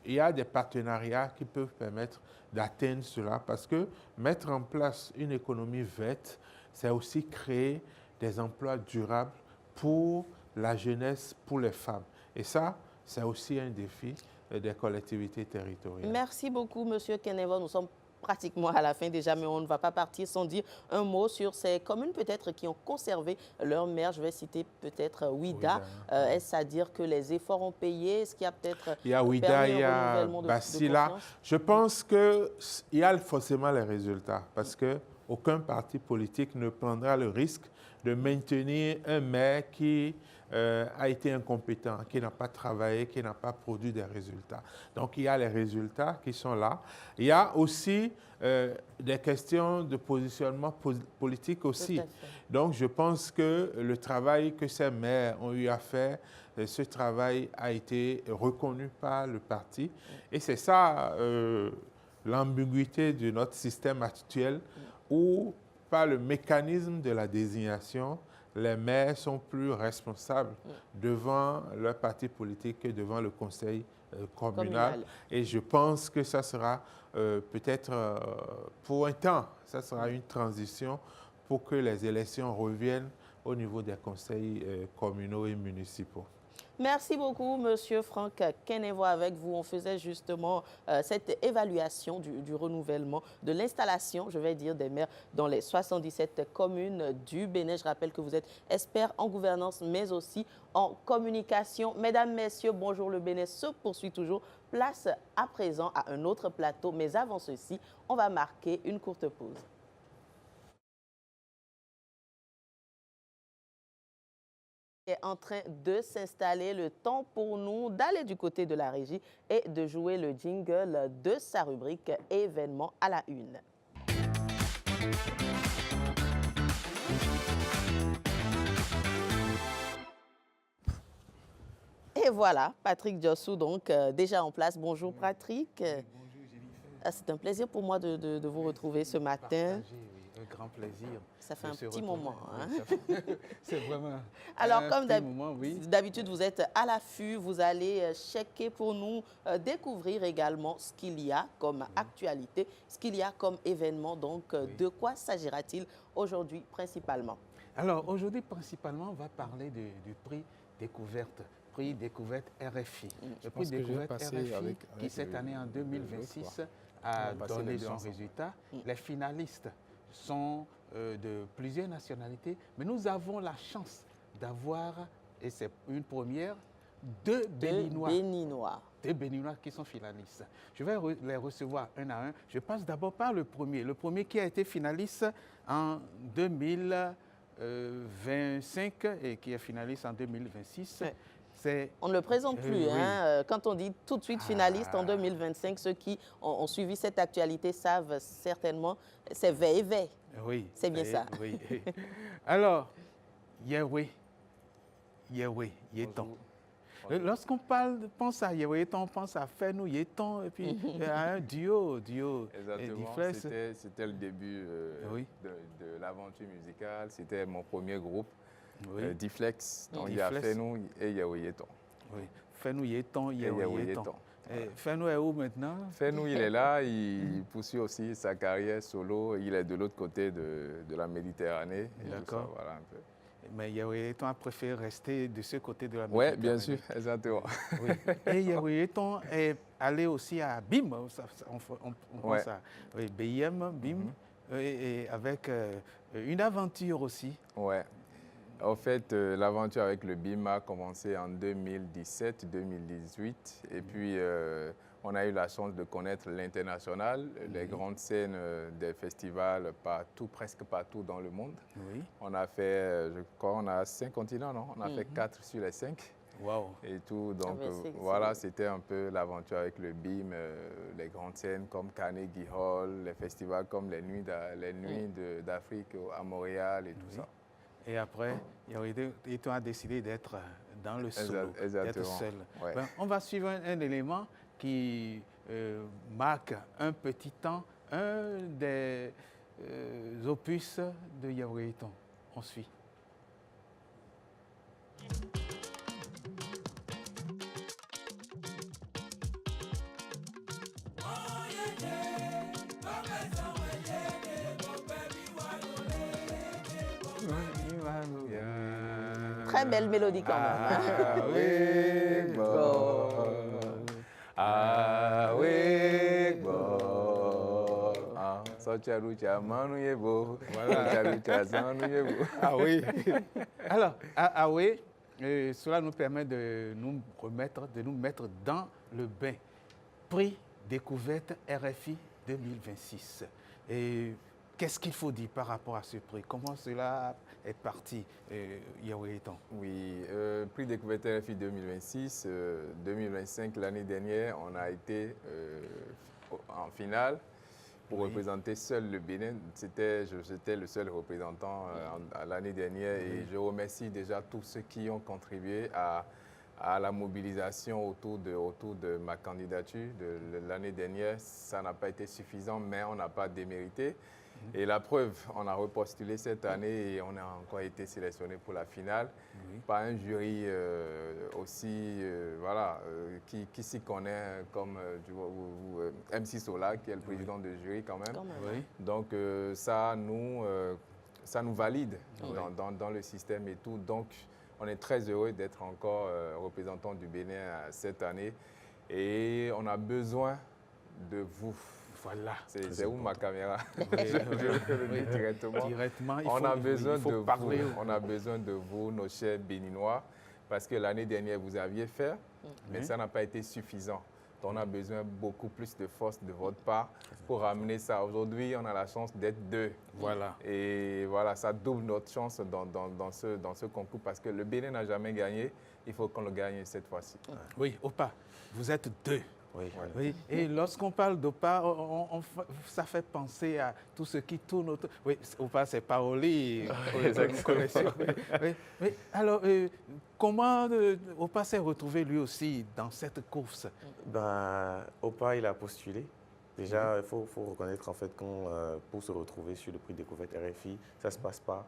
il y a des partenariats qui peuvent permettre d'atteindre cela parce que mettre en place une économie verte, c'est aussi créer des emplois durables pour la jeunesse, pour les femmes. Et ça, c'est aussi un défi des collectivités territoriales. Merci beaucoup, M. Kenevo. Nous sommes pratiquement à la fin déjà, mais on ne va pas partir sans dire un mot sur ces communes peut-être qui ont conservé leur maire. Je vais citer peut-être Ouida. Est-ce à dire que les efforts ont payé? Est-ce qu'il y a peut-être il y a Ouida, il y a Basila. Je pense qu'il y a forcément les résultats parce qu'aucun parti politique ne prendra le risque de maintenir un maire qui a été incompétent, qui n'a pas travaillé, qui n'a pas produit des résultats. Donc, il y a les résultats qui sont là. Il y a aussi des questions de positionnement politique aussi. Donc, je pense que le travail que ces maires ont eu à faire, ce travail a été reconnu par le parti. Et c'est ça l'ambiguïté de notre système actuel où, par le mécanisme de la désignation, les maires sont plus responsables devant leur parti politique que devant le conseil communal. Et je pense que ça sera peut-être pour un temps, ça sera une transition pour que les élections reviennent au niveau des conseils communaux et municipaux. Merci beaucoup, Monsieur Franck Kenevois. Avec vous, on faisait justement cette évaluation du renouvellement, de l'installation, je vais dire, des maires dans les 77 communes du Bénin. Je rappelle que vous êtes expert en gouvernance, mais aussi en communication. Mesdames, Messieurs, bonjour, le Bénin se poursuit toujours. Place à présent à un autre plateau, mais avant ceci, on va marquer une courte pause. Est en train de s'installer, le temps pour nous d'aller du côté de la régie et de jouer le jingle de sa rubrique événements à la une. Et voilà, Patrick Diossou, donc déjà en place. Bonjour Patrick. Bonjour Jennifer. C'est un plaisir pour moi de vous retrouver ce matin. Un grand plaisir. Ça fait un petit moment. Hein? C'est vraiment. Alors, comme d'habitude, vous êtes à l'affût, vous allez checker pour nous, découvrir également ce qu'il y a comme actualité, ce qu'il y a comme événement. Donc, de quoi s'agira-t-il aujourd'hui principalement? Alors, aujourd'hui, principalement, on va parler du prix découverte. Prix découverte RFI. Le prix découverte RFI qui, cette année, en 2026, a donné son résultat. Les finalistes sont de plusieurs nationalités, mais nous avons la chance d'avoir, et c'est une première, deux Béninois. Deux Béninois qui sont finalistes. Je vais les recevoir un à un. Je passe d'abord par le premier qui a été finaliste en 2025 et qui est finaliste en 2026. On ne le présente plus. Hein? Quand on dit tout de suite finaliste en 2025, ceux qui ont suivi cette actualité savent certainement, c'est Veille. Oui. C'est bien ça. Oui. Alors, Yahweh Yeton. Lorsqu'on pense à Yahweh Yeton, on pense à Fenou Yeton et puis à un duo. Exactement, c'était le début de l'aventure musicale. C'était mon premier groupe. Diflex, donc il y a Fenou et Yahweh Yeton. Oui, Fenou Yeton, Yahweh Yeton. Fenou est où maintenant? Fenou, il est là, il poursuit aussi sa carrière solo. Il est de l'autre côté de la Méditerranée. D'accord. Voilà un peu. Mais Yahweh Yeton a préféré rester de ce côté de la Méditerranée. Oui, bien sûr, exactement. Oui. Et Yahweh Yeton est allé aussi à BIM, on pense à BIM, et avec une aventure aussi. Ouais. En fait, l'aventure avec le BIM a commencé en 2017-2018. Et puis, on a eu la chance de connaître l'international, les grandes scènes des festivals presque partout dans le monde. Oui. On a fait, je crois, on a 5 continents, non? On a fait 4 sur les 5. Wow. Et tout. Donc, voilà, c'était un peu l'aventure avec le BIM, les grandes scènes comme Carnegie Hall, les festivals comme les Nuits d'Afrique à Montréal et tout ça. Et après, Yeton a décidé d'être dans le solo, d'être seul. Ouais. On va suivre un élément qui marque un petit temps, un des opus de Yahweh Yeton. On suit. Très belle mélodie quand même. Ah oui. Alors, cela nous permet de nous mettre dans le bain. Prix découverte RFI 2026. Et qu'est-ce qu'il faut dire par rapport à ce prix? Comment cela est parti, Yahweh Yeton? Oui, prix découverte RFI 2026, 2025, l'année dernière, on a été en finale pour représenter seul le Bénin. J'étais le seul représentant l'année dernière et je remercie déjà tous ceux qui ont contribué à la mobilisation autour de ma candidature de l'année dernière. Ça n'a pas été suffisant, mais on n'a pas démérité. Et la preuve, on a repostulé cette année et on a encore été sélectionné pour la finale par un jury qui s'y connaît comme MC Sola, qui est le président de jury quand même. Donc ça nous valide dans le système et tout. Donc On est très heureux d'être encore représentant du Bénin cette année et on a besoin de vous. Voilà. C'est où ma caméra? Oui, directement. On a besoin de vous. On a besoin de vous, nos chers Béninois, parce que l'année dernière, vous aviez fait, mais ça n'a pas été suffisant. On a besoin beaucoup plus de force de votre part pour ramener ça. Aujourd'hui, on a la chance d'être 2. Voilà. Et voilà, ça double notre chance dans ce concours parce que le Bénin n'a jamais gagné. Il faut qu'on le gagne cette fois-ci. Oui, Opa, vous êtes 2. Oui. Oui. Et lorsqu'on parle d'Opa, ça fait penser à tout ce qui tourne autour. Oui, Opa, c'est Paoli. Vous connaissez. Oui. Alors, comment Opa s'est retrouvé lui aussi dans cette course? Opa, il a postulé. Déjà, il faut reconnaître en fait qu'on pour se retrouver sur le prix découverte RFI, ça ne se passe pas.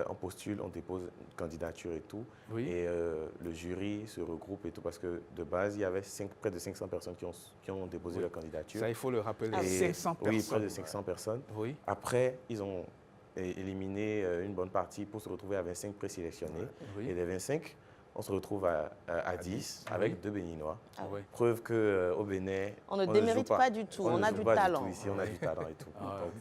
On postule, on dépose une candidature et tout. Oui. Et le jury se regroupe et tout parce que de base, il y avait près de 500 personnes qui ont déposé leur candidature. Ça, il faut le rappeler. 500 personnes. Oui, près de 500 personnes. Oui. Après, ils ont éliminé une bonne partie pour se retrouver à 25 présélectionnés. Oui. Et des 25, on se retrouve à 10 avec 2 Béninois. Oui. Preuve qu'au Bénin, on ne démérite pas du tout, on a du talent. Ici, on a du talent et tout.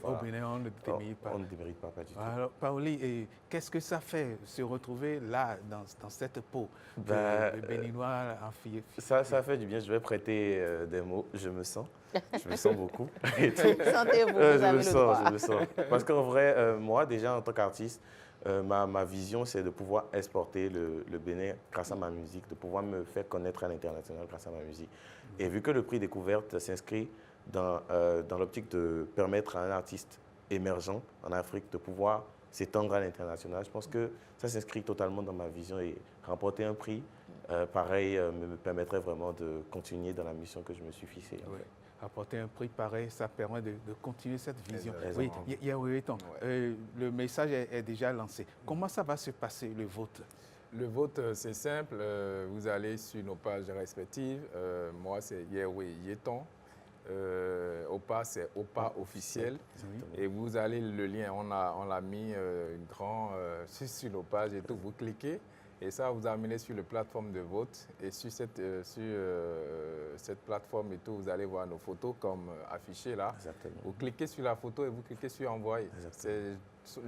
Au Bénin, on ne démérite pas. On ne démérite pas du tout. Alors, Paoli, qu'est-ce que ça fait se retrouver là, dans cette peau le Béninois en fille? Ça fait du bien. Je vais prêter des mots. Je me sens beaucoup. Sentez-vous, vous avez le droit. Je me sens. Parce qu'en vrai, moi, déjà, en tant qu'artiste, ma vision, c'est de pouvoir exporter le Bénin grâce à ma musique, de pouvoir me faire connaître à l'international grâce à ma musique. Et vu que le prix découverte s'inscrit dans l'optique de permettre à un artiste émergent en Afrique de pouvoir s'étendre à l'international, je pense que ça s'inscrit totalement dans ma vision et remporter un prix, pareil, me permettrait vraiment de continuer dans la mission que je me suis fixée. Oui. Apporter un prix pareil, ça permet de continuer cette vision. Exactement. Oui, le message est déjà lancé. Comment ça va se passer, le vote? Le vote, c'est simple. Vous allez sur nos pages respectives. Moi, c'est Yehoué Yeton. Opa, c'est Opa officiel. Et vous allez le lien. On l'a mis grand sur nos pages et tout. Vous cliquez. Et ça vous amener sur la plateforme de vote. Et sur cette plateforme et tout, vous allez voir nos photos comme affichées là. Exactement. Vous cliquez sur la photo et vous cliquez sur envoyer. C'est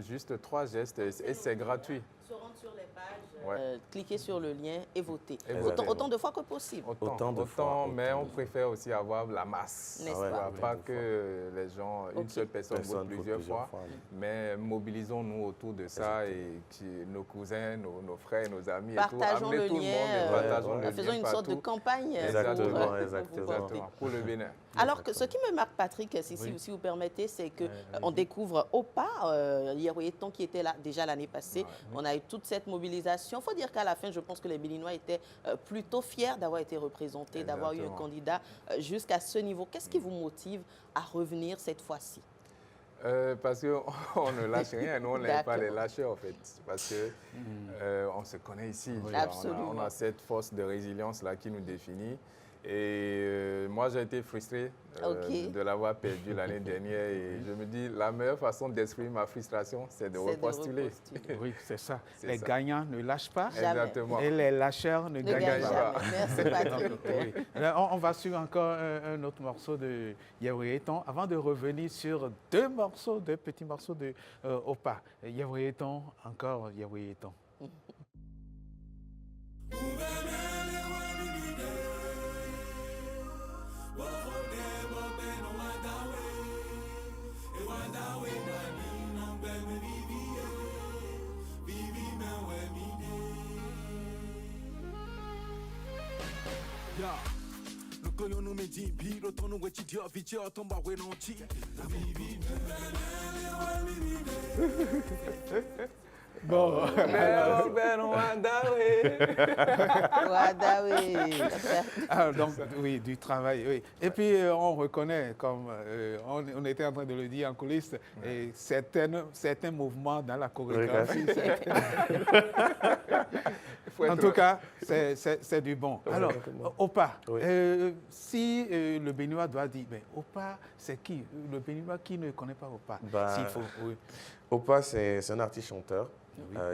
juste 3 gestes et c'est gratuit. Se rendre sur les pages, cliquer sur le lien et voter. Autant de fois que possible. Autant de fois. Mais on préfère aussi avoir la masse. N'est-ce pas que les gens, une seule personne vote plusieurs fois. Mais mobilisons-nous autour de ça et nos cousins, nos frères, nos amis partageons et tout. le tout lien, le monde, partageons le faisons lien une sorte de campagne. Exactement. Pour le Bénin. Alors, ce qui me marque, Patrick, si vous permettez, c'est qu'on découvre Opa, Yehoué Yeton qui était là déjà l'année passée. On a eu toute cette mobilisation. Il faut dire qu'à la fin, je pense que les Béninois étaient plutôt fiers d'avoir été représentés, d'avoir eu un candidat jusqu'à ce niveau. Qu'est-ce qui vous motive à revenir cette fois-ci? Parce qu'on ne lâche rien, nous on n'est pas les lâcheurs en fait, parce qu'on se connaît ici. On a cette force de résilience là qui nous définit. Et moi, j'ai été frustré de l'avoir perdu l'année dernière. Et je me dis, la meilleure façon d'exprimer ma frustration, c'est de repostuler. Oui, c'est ça. Les gagnants ne lâchent pas. Exactement. Et les lâcheurs ne gagnent pas. Merci, Patrick. On va suivre encore un autre morceau de Yehoué Yeton avant de revenir sur deux petits morceaux de Opa. Yehoué Yeton, encore Yehoué Yeton. Bon, donc oui, du travail, oui. Et puis on reconnaît, comme on était en train de le dire en coulisses, et certains mouvements dans la chorégraphie. En tout cas, c'est du bon. Alors, Opa, si le Béninois doit dire, Opa, c'est qui? Le Béninois qui ne connaît pas Opa? Opa, c'est un artiste chanteur.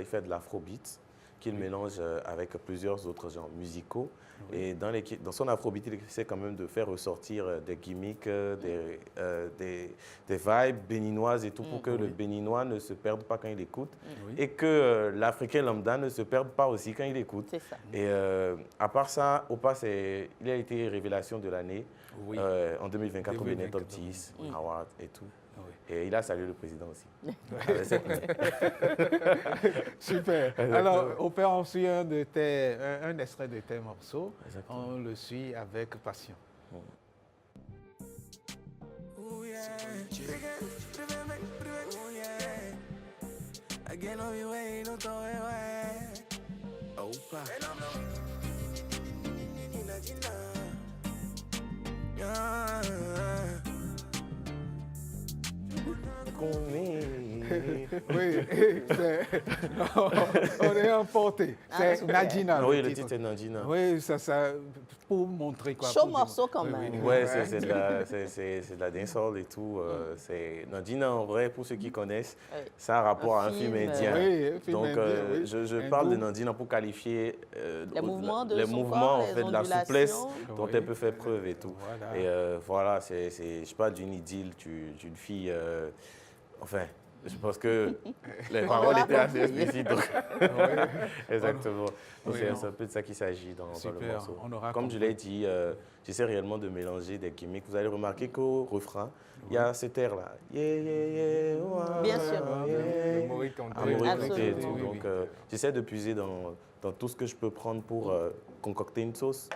Il fait de l'afrobeat. qu'il mélange avec plusieurs autres genres musicaux. Et dans son afrobeat, il essaie quand même de faire ressortir des gimmicks, des vibes béninoises et tout, pour que le béninois ne se perde pas quand il écoute et que l'Africain lambda ne se perde pas aussi quand il écoute. C'est ça. Et à part ça, Opa, il a été révélation de l'année en 2024 au Bénin Top 10, Award et tout. Et il a salué le président aussi. Super. Alors, Opa, on suit un extrait de tes morceaux. Exactement. On le suit avec passion. Oui, on est emporté. C'est Nadjina. Oui, le titre c'est Nadjina. Oui, ça pour montrer quoi. Chaud morceau quand même. Oui, c'est de la dancehall et tout. Nadjina, en vrai, pour ceux qui connaissent, ça a un rapport à un film indien. Donc, je parle de Nadjina pour qualifier les mouvements en fait, de la souplesse dont elle peut faire preuve et tout. Et voilà, je parle d'une idylle, d'une fille... Enfin, je pense que les paroles étaient assez explicites. Exactement. Donc c'est un peu de ça qu'il s'agit dans le morceau. Comme je l'ai dit, j'essaie réellement de mélanger des gimmicks. Vous allez remarquer qu'au refrain, il y a cet air-là. Bien sûr. Et tout. Donc j'essaie de puiser dans tout ce que je peux prendre pour concocter une sauce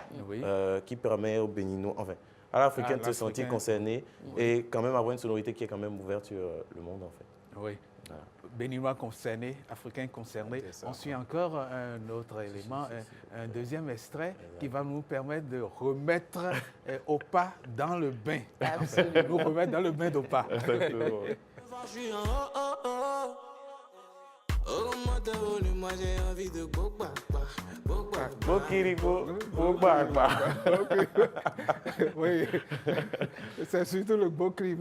qui permet aux Béninois, enfin, à l'Africain de se sentir concerné et quand même avoir une sonorité qui est quand même ouverte sur le monde, en fait. Oui. Voilà. Béninois concernés, Africains concernés. On suit encore un autre élément, un deuxième extrait qui va nous permettre de remettre Opa dans le bain. Nous remettre dans le bain d'Opa. Oh, moi j'ai envie de Oui, c'est surtout le bokri.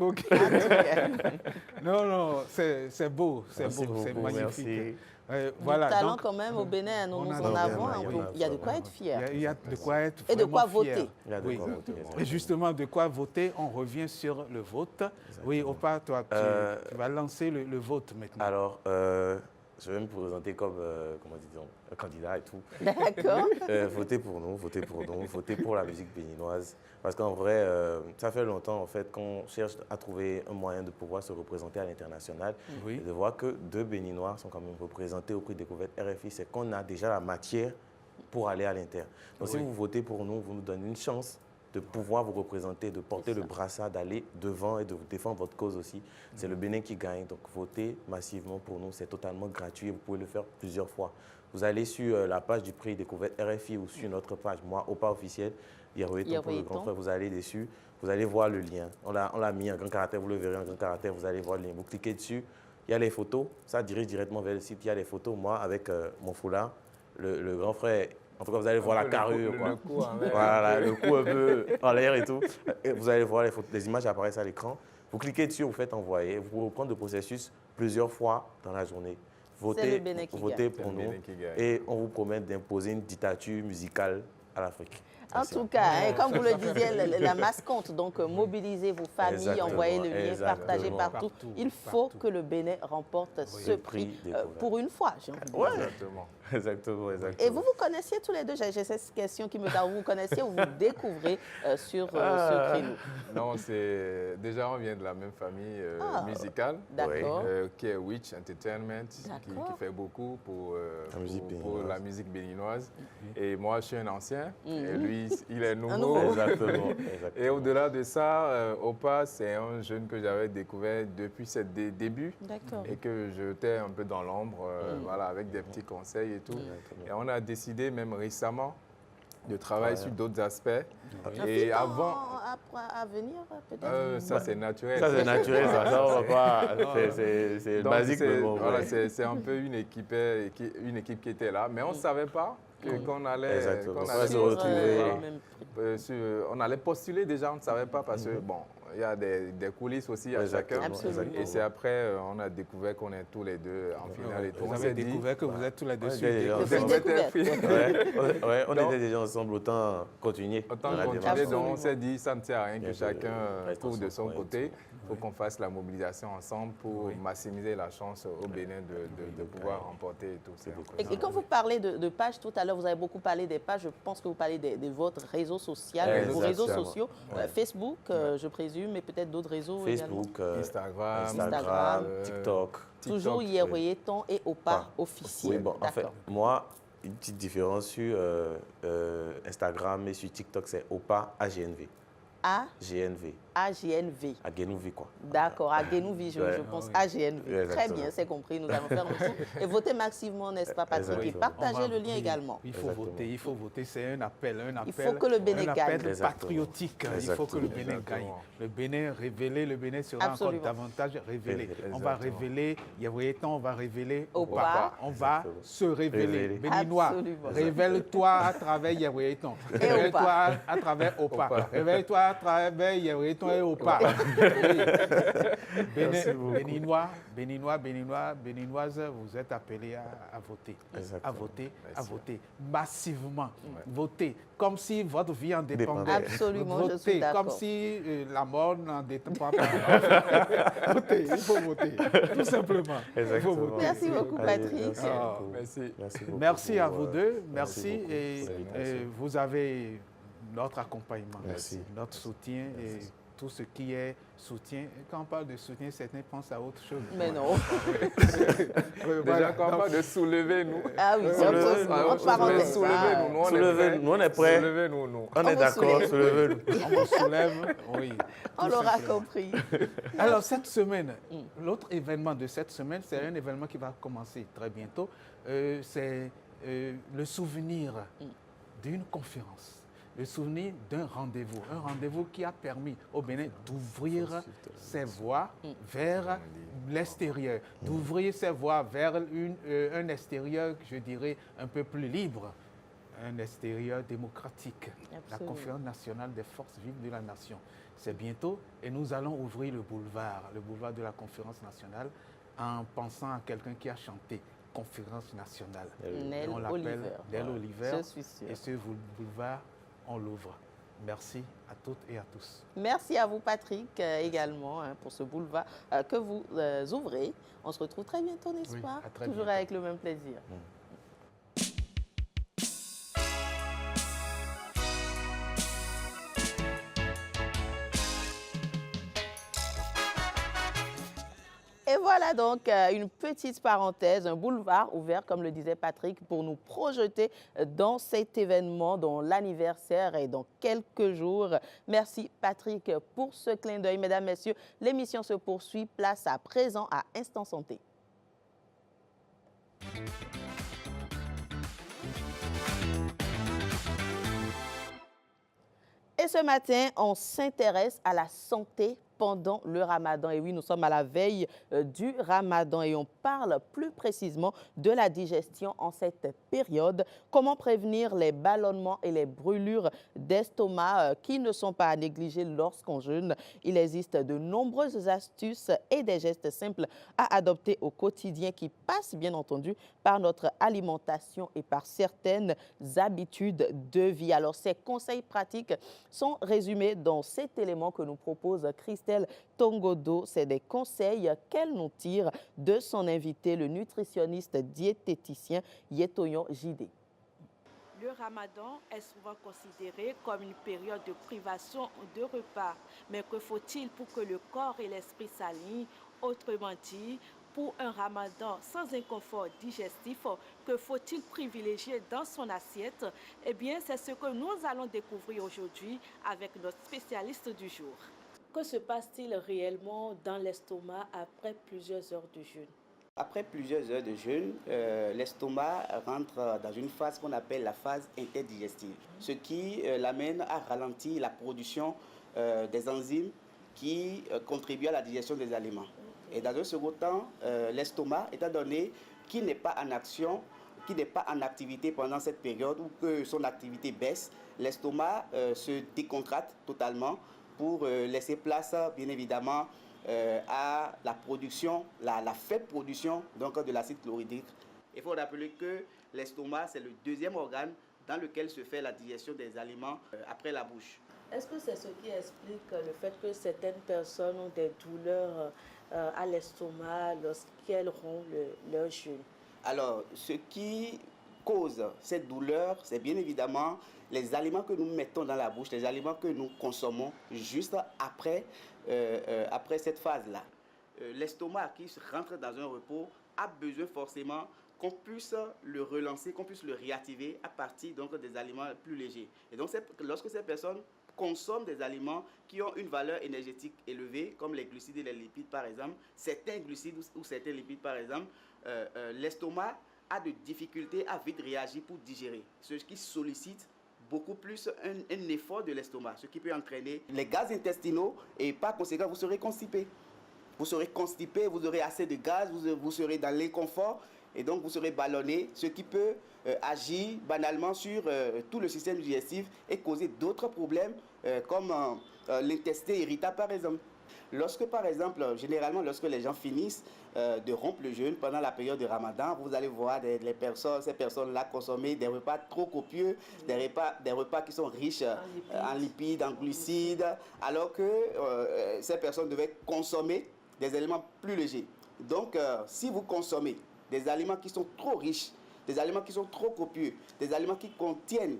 Non, c'est beau, c'est magnifique. Voilà, du talent donc, quand même au Bénin, nous en avons. Il y a de quoi être fier. Il y a de quoi être et de quoi voter. Oui. Et justement, de quoi voter, on revient sur le vote. Oui, Opa, toi, tu vas lancer le vote maintenant. Alors, je vais me présenter comme un candidat et tout. D'accord. Votez pour nous, votez pour la musique béninoise. Parce qu'en vrai, ça fait longtemps en fait qu'on cherche à trouver un moyen de pouvoir se représenter à l'international. Et de voir que 2 Béninois sont quand même représentés au prix Découverte RFI, c'est qu'on a déjà la matière pour aller à l'inter. Donc si vous votez pour nous, vous nous donnez une chance de pouvoir vous représenter, de porter le brassard, d'aller devant et de défendre votre cause aussi. C'est le Bénin qui gagne, donc votez massivement pour nous, c'est totalement gratuit, vous pouvez le faire plusieurs fois. Vous allez sur la page du prix Découverte RFI ou sur notre page, moi, Opa officiel, Yaroéton pour le grand frère, vous allez dessus, vous allez voir le lien. On l'a mis en grand caractère, vous le verrez en grand caractère, vous allez voir le lien. Vous cliquez dessus, il y a les photos, ça dirige directement vers le site, il y a les photos, moi avec mon foulard, le grand frère. En tout cas, vous allez voir la carrure. Le cou en l'air. Voilà, le cou un peu en l'air et tout. Et vous allez voir les images apparaissent à l'écran. Vous cliquez dessus, vous faites envoyer. Vous pouvez reprendre le processus plusieurs fois dans la journée. Votez pour nous et on vous promet d'imposer une dictature musicale à l'Afrique. En tout cas, comme vous le disiez, la masse compte. Donc, mobilisez vos familles, envoyez le lien, partagez partout. Il faut que le Bénin remporte ce prix pour une fois. Exactement. Et vous connaissiez tous les deux? J'ai cette question qui me tarde. Vous connaissiez ou vous découvrez sur ce créneau? Non, déjà on vient de la même famille musicale, qui est Witch Entertainment, qui fait beaucoup pour la musique béninoise. Et moi, je suis un ancien, et lui, il est nouveau. Exactement. Et au-delà de ça, Opa, c'est un jeune que j'avais découvert depuis ses débuts et que j'étais un peu dans l'ombre, avec des petits conseils et tout. Et on a décidé même récemment de travailler sur d'autres aspects. Et avant à venir peut-être. Ça c'est naturel. Ça c'est naturel, ça on va pas. C'est basique. Voilà, c'est un peu une équipe qui était là, mais on ne savait pas qu'on allait se retrouver. On allait postuler déjà, on ne savait pas parce que bon, il y a des coulisses aussi à chacun. Et c'est après, on a découvert qu'on est tous les deux en finale. Et tout. Vous avez découvert que vous êtes tous les deux sur on était déjà ensemble, autant continuer. Autant continuer, donc on s'est dit, ça ne sert à rien que chacun trouve de son côté. Il faut qu'on fasse la mobilisation ensemble pour maximiser la chance au Bénin de pouvoir remporter et tout. Et quand vous parlez de pages, tout à l'heure, vous avez beaucoup parlé des pages. Je pense que vous parlez de votre réseau social, vos réseaux sociaux. Facebook, je présume, mais peut-être d'autres réseaux Facebook, Instagram, TikTok. Toujours Yeweyeton et OPA officiel. Oui, bon, en fait, moi, une petite différence sur Instagram et sur TikTok, c'est OPA AGNV. AGNV. AGNV. AGNV, quoi. D'accord, AGNV, je pense AGNV. Très bien, c'est compris, nous allons faire le tour. Et votez massivement, n'est-ce pas, Patrick? Et partagez le lien également. Il faut voter, c'est un appel. Il faut que le Bénin gagne. Un appel patriotique. Il faut que le Bénin gagne. Le Bénin révélé, le Bénin sera encore davantage révélé. On va révéler Yeweyeton, on va révéler OPA. On va se révéler. Béninois, révèle-toi à travers Yeweyeton. Révèle-toi à travers OPA. Révèle-toi à travers Yeweyeton et OPA. Béninoises, vous êtes appelés à voter. À voter, à voter. Massivement. Votez. Comme si votre vie en dépendait. Absolument, je suis d'accord. Comme si la mort n'en dépend pas. Votez, il faut voter. Tout simplement. Il faut voter. Merci beaucoup, Patrick. Merci à vous deux. Merci. Et vous avez notre accompagnement, notre soutien et tout ce qui est soutien. Et quand on parle de soutien, certains pensent à autre chose. Mais non. Déjà, quand on parle de soulever, nous. Ah oui, c'est soulever, nous, on est prêts. On est d'accord, soulevez-nous. On vous soulève, oui. On l'aura compris. Alors, cette semaine, l'autre événement de cette semaine, c'est un événement qui va commencer très bientôt. C'est le souvenir d'une conférence. Le souvenir d'un rendez-vous qui a permis au Bénin d'ouvrir ses voies vers l'extérieur, d'ouvrir ses voies vers un extérieur, je dirais, un peu plus libre, un extérieur démocratique. Absolument. La conférence nationale des forces vives de la nation. C'est bientôt et nous allons ouvrir le boulevard de la conférence nationale en pensant à quelqu'un qui a chanté conférence nationale. On l'appelle Nel Oliver. Et ce boulevard, on l'ouvre. Merci à toutes et à tous. Merci à vous, Patrick, également, pour ce boulevard que vous ouvrez. On se retrouve très bientôt, n'est-ce pas? Toujours avec le même plaisir. Et voilà donc une petite parenthèse, un boulevard ouvert, comme le disait Patrick, pour nous projeter dans cet événement, dans l'anniversaire et dans quelques jours. Merci Patrick pour ce clin d'œil. Mesdames, Messieurs, l'émission se poursuit. Place à présent à Instant Santé. Et ce matin, on s'intéresse à la santé pendant le ramadan. Et oui, nous sommes à la veille du ramadan et on parle plus précisément de la digestion en cette période. Comment prévenir les ballonnements et les brûlures d'estomac qui ne sont pas à négliger lorsqu'on jeûne. Il existe de nombreuses astuces et des gestes simples à adopter au quotidien qui passent bien entendu par notre alimentation et par certaines habitudes de vie. Alors, ces conseils pratiques sont résumés dans cet élément que nous propose Christelle Tongodo. C'est des conseils qu'elle nous tire de son invité, le nutritionniste diététicien Yetoyon Jide. Le ramadan est souvent considéré comme une période de privation de repas. Mais que faut-il pour que le corps et l'esprit s'alignent? Autrement dit, pour un ramadan sans inconfort digestif, que faut-il privilégier dans son assiette? Eh bien, c'est ce que nous allons découvrir aujourd'hui avec notre spécialiste du jour. Que se passe-t-il réellement dans l'estomac après plusieurs heures de jeûne? Après plusieurs heures de jeûne, l'estomac rentre dans une phase qu'on appelle la phase interdigestive, ce qui l'amène à ralentir la production des enzymes qui contribuent à la digestion des aliments. Et dans un second temps, l'estomac, étant donné qu'il n'est pas en action, qu'il n'est pas en activité pendant cette période ou que son activité baisse, l'estomac se décontracte totalement pour laisser place, bien évidemment, à la production, la faible production donc, de l'acide chlorhydrique. Il faut rappeler que l'estomac, c'est le deuxième organe dans lequel se fait la digestion des aliments après la bouche. Est-ce que c'est ce qui explique le fait que certaines personnes ont des douleurs à l'estomac lorsqu'elles rompent leur jeûne? Alors, ce qui cause cette douleur, c'est bien évidemment les aliments que nous mettons dans la bouche, les aliments que nous consommons juste après cette phase-là. L'estomac qui rentre dans un repos a besoin forcément qu'on puisse le relancer, qu'on puisse le réactiver à partir donc, des aliments plus légers. Et donc, lorsque ces personnes consomment des aliments qui ont une valeur énergétique élevée, comme les glucides et les lipides par exemple, certains glucides ou certains lipides par exemple, l'estomac a de difficultés à vite réagir pour digérer, ce qui sollicite beaucoup plus un effort de l'estomac, ce qui peut entraîner les gaz intestinaux et par conséquent vous serez constipé. Vous serez constipé, vous aurez assez de gaz, vous serez dans l'inconfort et donc vous serez ballonné, ce qui peut agir banalement sur tout le système digestif et causer d'autres problèmes comme l'intestin irritable par exemple. Lorsque par exemple, généralement lorsque les gens finissent de rompre le jeûne pendant la période de Ramadan, vous allez voir ces personnes-là consommer des repas trop copieux, des repas qui sont riches en lipides, en glucides, alors que ces personnes devaient consommer des aliments plus légers. Donc, si vous consommez des aliments qui sont trop riches, des aliments qui sont trop copieux, des aliments qui contiennent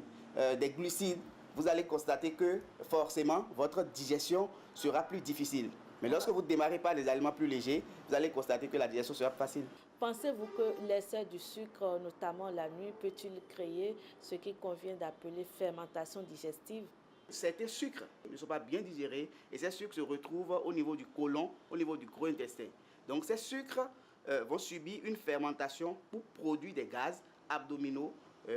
des glucides, vous allez constater que forcément votre digestion sera plus difficile. Mais lorsque vous démarrez par des aliments plus légers, vous allez constater que la digestion sera facile. Pensez-vous que l'excès du sucre, notamment la nuit, peut-il créer ce qui convient d'appeler fermentation digestive? Certains sucres ne sont pas bien digérés et ces sucres se retrouvent au niveau du côlon, au niveau du gros intestin. Donc ces sucres vont subir une fermentation pour produire des gaz abdominaux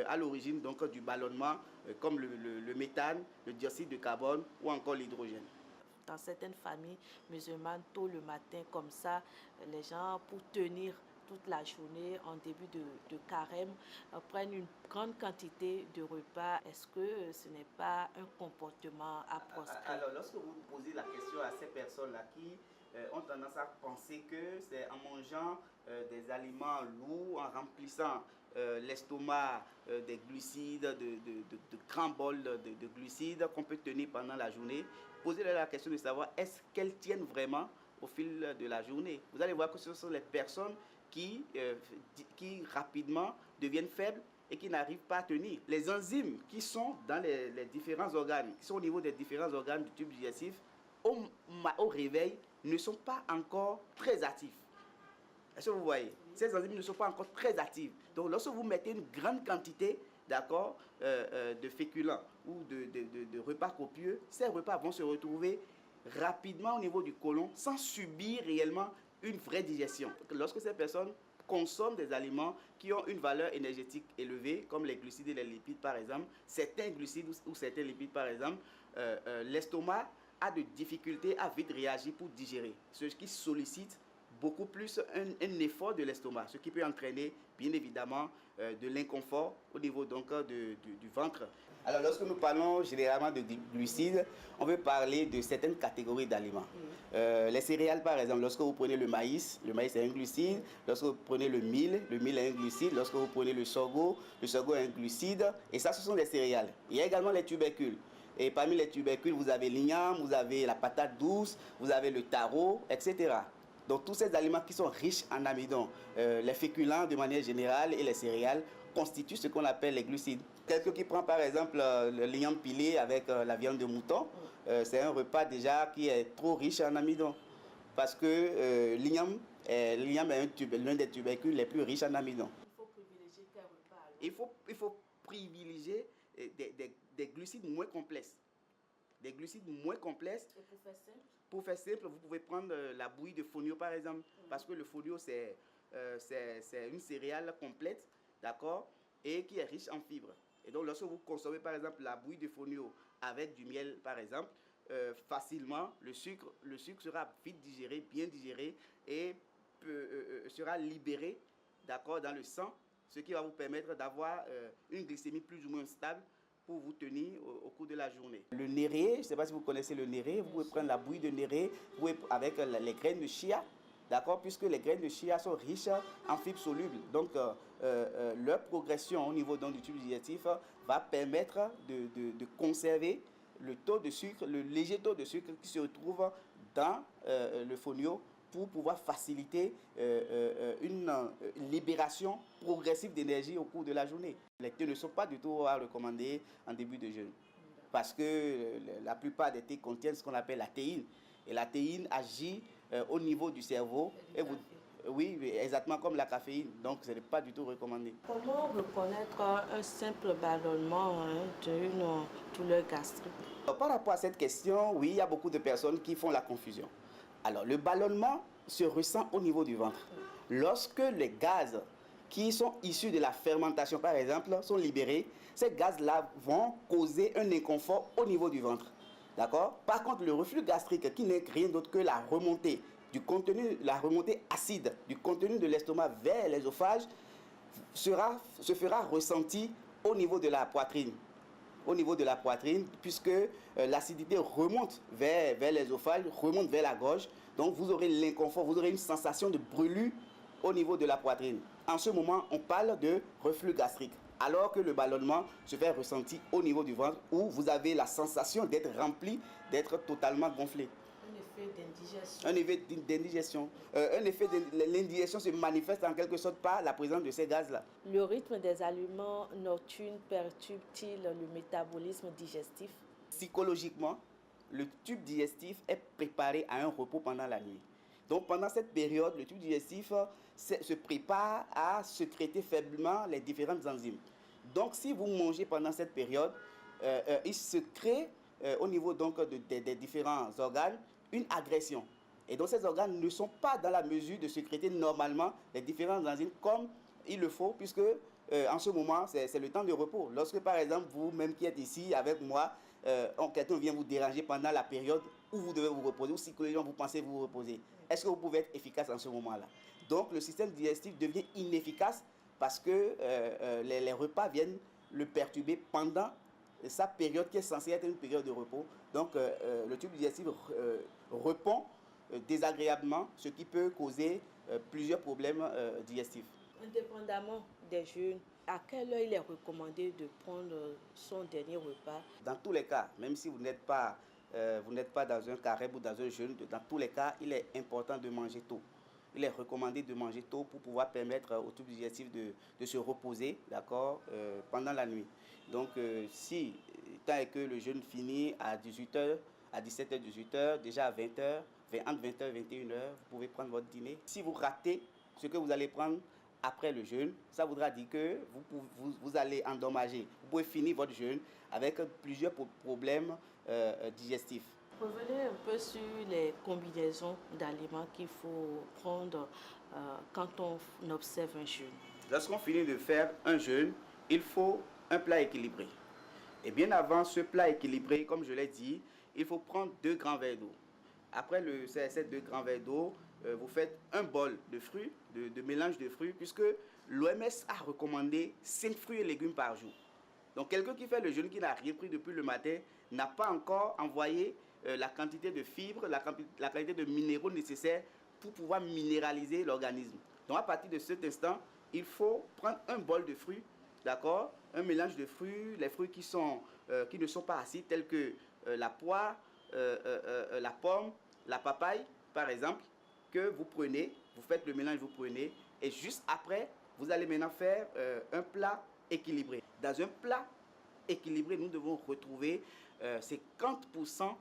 à l'origine donc du ballonnement comme le méthane, le dioxyde de carbone ou encore l'hydrogène. Dans certaines familles musulmanes, tôt le matin comme ça, les gens pour tenir toute la journée en début de carême prennent une grande quantité de repas. Est-ce que ce n'est pas un comportement à proscrire? Alors lorsque vous posez la question à ces personnes-là qui ont tendance à penser que c'est en mangeant des aliments lourds, en remplissant l'estomac des glucides, de grands bols de glucides qu'on peut tenir pendant la journée, posez-leur la question de savoir est-ce qu'elles tiennent vraiment au fil de la journée. Vous allez voir que ce sont les personnes qui rapidement deviennent faibles et qui n'arrivent pas à tenir. Les enzymes qui sont dans les différents organes, qui sont au niveau des différents organes du tube digestif, au réveil, ne sont pas encore très actifs. Est-ce que vous voyez? Ces enzymes ne sont pas encore très actives. Donc, lorsque vous mettez une grande quantité de féculents ou de repas copieux, ces repas vont se retrouver rapidement au niveau du côlon sans subir réellement une vraie digestion. Lorsque ces personnes consomment des aliments qui ont une valeur énergétique élevée, comme les glucides et les lipides par exemple, certains glucides ou certains lipides par exemple, l'estomac a de difficultés à vite réagir pour digérer, ce qui sollicite beaucoup plus un effort de l'estomac, ce qui peut entraîner bien évidemment de l'inconfort au niveau donc du ventre. Alors lorsque nous parlons généralement de glucides, on veut parler de certaines catégories d'aliments. Les céréales par exemple, lorsque vous prenez le maïs est un glucide. Lorsque vous prenez le mil est un glucide. Lorsque vous prenez le sorgho est un glucide. Et ça, ce sont des céréales. Il y a également les tubercules. Et parmi les tubercules, vous avez l'igname, vous avez la patate douce, vous avez le taro, etc. Donc tous ces aliments qui sont riches en amidon, les féculents de manière générale et les céréales constituent ce qu'on appelle les glucides. Quelqu'un qui prend par exemple le l'igname pilé avec la viande de mouton, c'est un repas déjà qui est trop riche en amidon. Parce que l'igname est l'un des tubercules les plus riches en amidon. Il faut privilégier des glucides moins complexes. Des glucides moins complexes. Pour faire simple, vous pouvez prendre la bouillie de fonio par exemple, parce que le fonio c'est une céréale complète, d'accord, et qui est riche en fibres. Et donc lorsque vous consommez par exemple la bouillie de fonio avec du miel par exemple, facilement le sucre sera vite digéré, bien digéré et sera libéré, d'accord, dans le sang, ce qui va vous permettre d'avoir une glycémie plus ou moins stable pour vous tenir au cours de la journée. Le néré, je ne sais pas si vous connaissez le néré, vous pouvez prendre la bouillie de néré avec les graines de chia, d'accord, puisque les graines de chia sont riches en fibres solubles. Donc, leur progression au niveau du tube digestif va permettre de conserver le taux de sucre, le léger taux de sucre qui se retrouve dans le fonio pour pouvoir faciliter une libération progressive d'énergie au cours de la journée. Les thés ne sont pas du tout à recommander en début de jeûne parce que la plupart des thés contiennent ce qu'on appelle la théine. Et la théine agit au niveau du cerveau. Et oui, exactement comme la caféine. Donc, ce n'est pas du tout recommandé. Comment reconnaître un simple ballonnement d'une douleur gastrique? Par rapport à cette question, oui, il y a beaucoup de personnes qui font la confusion. Alors, le ballonnement se ressent au niveau du ventre. Lorsque les gaz qui sont issus de la fermentation, par exemple, sont libérés, ces gaz-là vont causer un inconfort au niveau du ventre. D'accord? Par contre, le reflux gastrique, qui n'est rien d'autre que la remontée acide du contenu de l'estomac vers l'œsophage, se fera ressentir au niveau de la poitrine. Au niveau de la poitrine, puisque l'acidité remonte vers l'œsophage, remonte vers la gorge. Donc, vous aurez l'inconfort, vous aurez une sensation de brûlure au niveau de la poitrine. En ce moment, on parle de reflux gastrique, alors que le ballonnement se fait ressentir au niveau du ventre, où vous avez la sensation d'être rempli, d'être totalement gonflé. Un effet d'indigestion. Un effet d'indigestion. L'indigestion se manifeste en quelque sorte par la présence de ces gaz-là. Le rythme des aliments nocturnes perturbe-t-il le métabolisme digestif? Psychologiquement, le tube digestif est préparé à un repos pendant la nuit. Donc pendant cette période, le tube digestif se prépare à sécréter faiblement les différentes enzymes. Donc si vous mangez pendant cette période, il se crée au niveau donc des différents organes une agression. Et donc ces organes ne sont pas dans la mesure de sécréter normalement les différentes enzymes comme il le faut, puisque en ce moment, c'est le temps de repos. Lorsque par exemple, vous-même qui êtes ici avec moi, quelqu'un vient vous déranger pendant la période où vous devez vous reposer, ou psychologiquement vous pensez vous reposer, est-ce que vous pouvez être efficace en ce moment-là? Donc le système digestif devient inefficace parce que les repas viennent le perturber pendant sa période qui est censée être une période de repos. Donc le tube digestif répond désagréablement, ce qui peut causer plusieurs problèmes digestifs. Indépendamment des jeûnes, à quelle heure il est recommandé de prendre son dernier repas? Dans tous les cas, même si vous n'êtes pas dans un carême ou dans un jeûne, dans tous les cas, il est important de manger tôt. Il est recommandé de manger tôt pour pouvoir permettre au tube digestif de se reposer, d'accord, pendant la nuit. Donc, si tant que le jeûne finit à 18h, à 17h, 18h, déjà à 20h, entre 20h et 21h, vous pouvez prendre votre dîner. Si vous ratez ce que vous allez prendre après le jeûne, ça voudra dire que vous allez endommager. Vous pouvez finir votre jeûne avec plusieurs problèmes digestifs. Revenez un peu sur les combinaisons d'aliments qu'il faut prendre quand on observe un jeûne. Lorsqu'on finit de faire un jeûne, il faut un plat équilibré. Et bien avant ce plat équilibré, comme je l'ai dit, il faut prendre 2 grands verres d'eau. Après ces 2 grands verres d'eau, vous faites un bol de fruits, de mélange de fruits, puisque l'OMS a recommandé 5 fruits et légumes par jour. Donc quelqu'un qui fait le jeûne, qui n'a rien pris depuis le matin, n'a pas encore envoyé la quantité de fibres, la quantité de minéraux nécessaires pour pouvoir minéraliser l'organisme. Donc à partir de cet instant, il faut prendre un bol de fruits, d'accord, un mélange de fruits, les fruits qui ne sont pas acides, tels que la poire, la pomme, la papaye, par exemple, que vous prenez, vous faites le mélange, vous prenez, et juste après, vous allez maintenant faire un plat équilibré. Dans un plat équilibré, nous devons retrouver 50%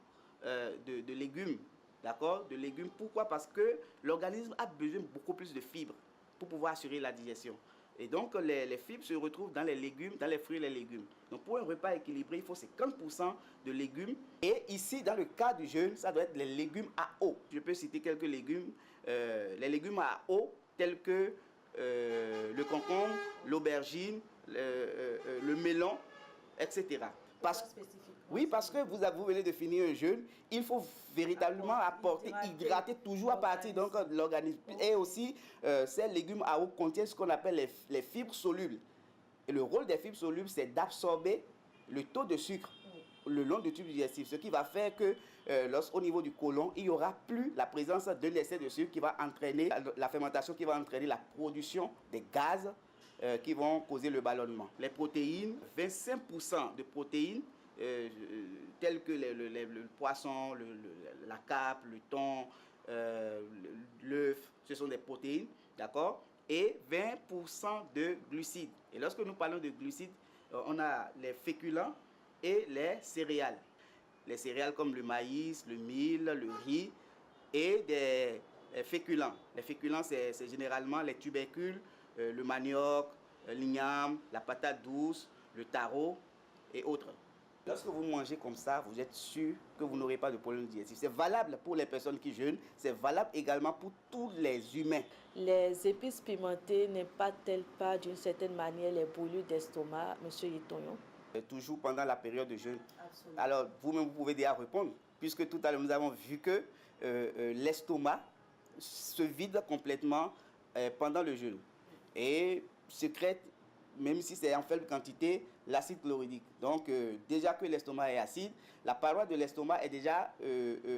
de légumes, d'accord, de légumes. Pourquoi? Parce que l'organisme a besoin beaucoup plus de fibres pour pouvoir assurer la digestion. Et donc, les fibres se retrouvent dans les légumes, dans les fruits et les légumes. Donc, pour un repas équilibré, il faut 50% de légumes. Et ici, dans le cas du jeûne, ça doit être les légumes à eau. Je peux citer quelques légumes. Les légumes à eau, tels que le concombre, l'aubergine, le melon, etc. Oui, parce que vous venez de finir un jeûne, il faut véritablement apporter, hydrater toujours à partir de l'organisme. Et aussi, ces légumes à eau contiennent ce qu'on appelle les fibres solubles. Et le rôle des fibres solubles, c'est d'absorber le taux de sucre le long du tube digestif, ce qui va faire que au niveau du côlon, il n'y aura plus la présence d'un excès de sucre qui va entraîner la fermentation, qui va entraîner la production des gaz qui vont causer le ballonnement. Les protéines, 25% de protéines, telles que le poisson, la carpe, le thon, l'œuf, ce sont des protéines, d'accord? Et 20% de glucides. Et lorsque nous parlons de glucides, on a les féculents et les céréales. Les céréales comme le maïs, le mil, le riz et des féculents. Les féculents, c'est généralement les tubercules, le manioc, l'igname, la patate douce, le taro et autres. Lorsque vous mangez comme ça, vous êtes sûr que vous n'aurez pas de problème digestif. C'est valable pour les personnes qui jeûnent, c'est valable également pour tous les humains. Les épices pimentées n'impactent-elles pas d'une certaine manière les brûlures d'estomac, M. Yitonyon? Toujours pendant la période de jeûne. Absolument. Alors, vous-même, vous pouvez déjà répondre, puisque tout à l'heure, nous avons vu que l'estomac se vide complètement pendant le jeûne et sécrète, même si c'est en faible quantité, l'acide chlorhydrique. Donc, déjà que l'estomac est acide, la paroi de l'estomac est déjà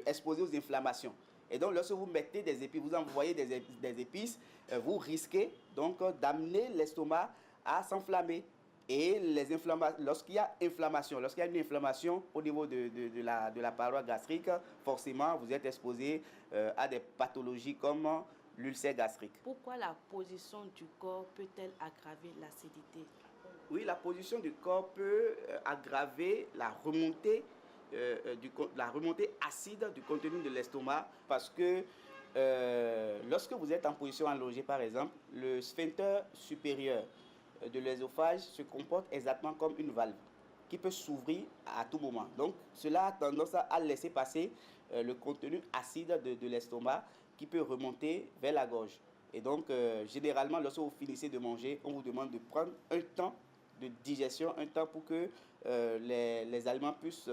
exposée aux inflammations. Et donc, lorsque vous mettez des épices, vous envoyez des épices, vous risquez donc d'amener l'estomac à s'enflammer. Et lorsqu'il y a inflammation, lorsqu'il y a une inflammation au niveau de la paroi gastrique, forcément, vous êtes exposé à des pathologies comme l'ulcère gastrique. Pourquoi la position du corps peut-elle aggraver l'acidité? Oui, la position du corps peut aggraver la remontée acide du contenu de l'estomac parce que lorsque vous êtes en position allongée, par exemple, le sphincter supérieur de l'œsophage se comporte exactement comme une valve qui peut s'ouvrir à tout moment. Donc, cela a tendance à laisser passer le contenu acide de l'estomac qui peut remonter vers la gorge. Et donc, généralement, lorsque vous finissez de manger, on vous demande de prendre un temps de digestion, un temps pour que les aliments puissent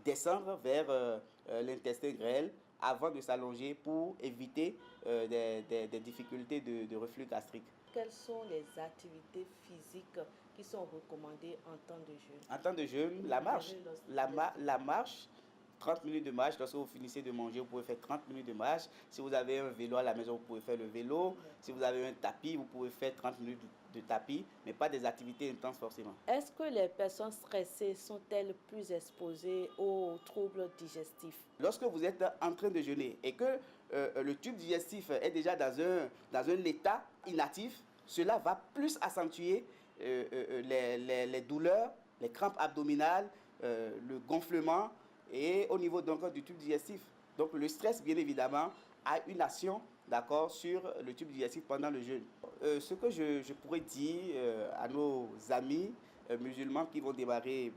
descendre vers l'intestin grêle avant de s'allonger pour éviter des difficultés de reflux gastrique. Quelles sont les activités physiques qui sont recommandées en temps de jeûne? En temps de jeûne, la marche, 30 minutes de marche. Lorsque vous finissez de manger, vous pouvez faire 30 minutes de marche. Si vous avez un vélo à la maison, vous pouvez faire le vélo. Si vous avez un tapis, vous pouvez faire 30 minutes de tapis, mais pas des activités intenses forcément. Est-ce que les personnes stressées sont-elles plus exposées aux troubles digestifs? Lorsque vous êtes en train de jeûner et que le tube digestif est déjà dans un état inactif, cela va plus accentuer les douleurs, les crampes abdominales, le gonflement et au niveau donc du tube digestif. Donc le stress, bien évidemment, a une action, d'accord, sur le tube digestif pendant le jeûne. Ce que je pourrais dire à nos amis musulmans qui vont démarrer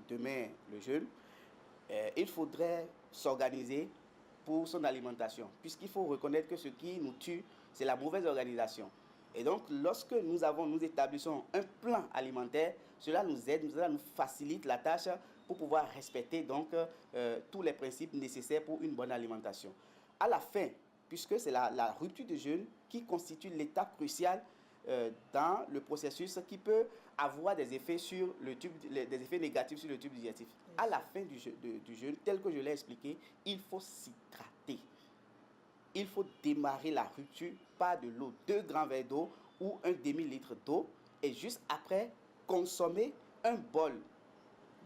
demain le jeûne, il faudrait s'organiser pour son alimentation, puisqu'il faut reconnaître que ce qui nous tue, c'est la mauvaise organisation. Et donc, lorsque nous établissons un plan alimentaire, cela nous aide, cela nous facilite la tâche pour pouvoir respecter donc tous les principes nécessaires pour une bonne alimentation. À la fin, puisque c'est la rupture de jeûne qui constitue l'étape cruciale dans le processus qui peut avoir des effets des effets négatifs sur le tube digestif. À la fin du jeûne, tel que je l'ai expliqué, il faut s'hydrater. Il faut démarrer la rupture par de l'eau, 2 grands verres d'eau ou un demi-litre d'eau, et juste après, consommer un bol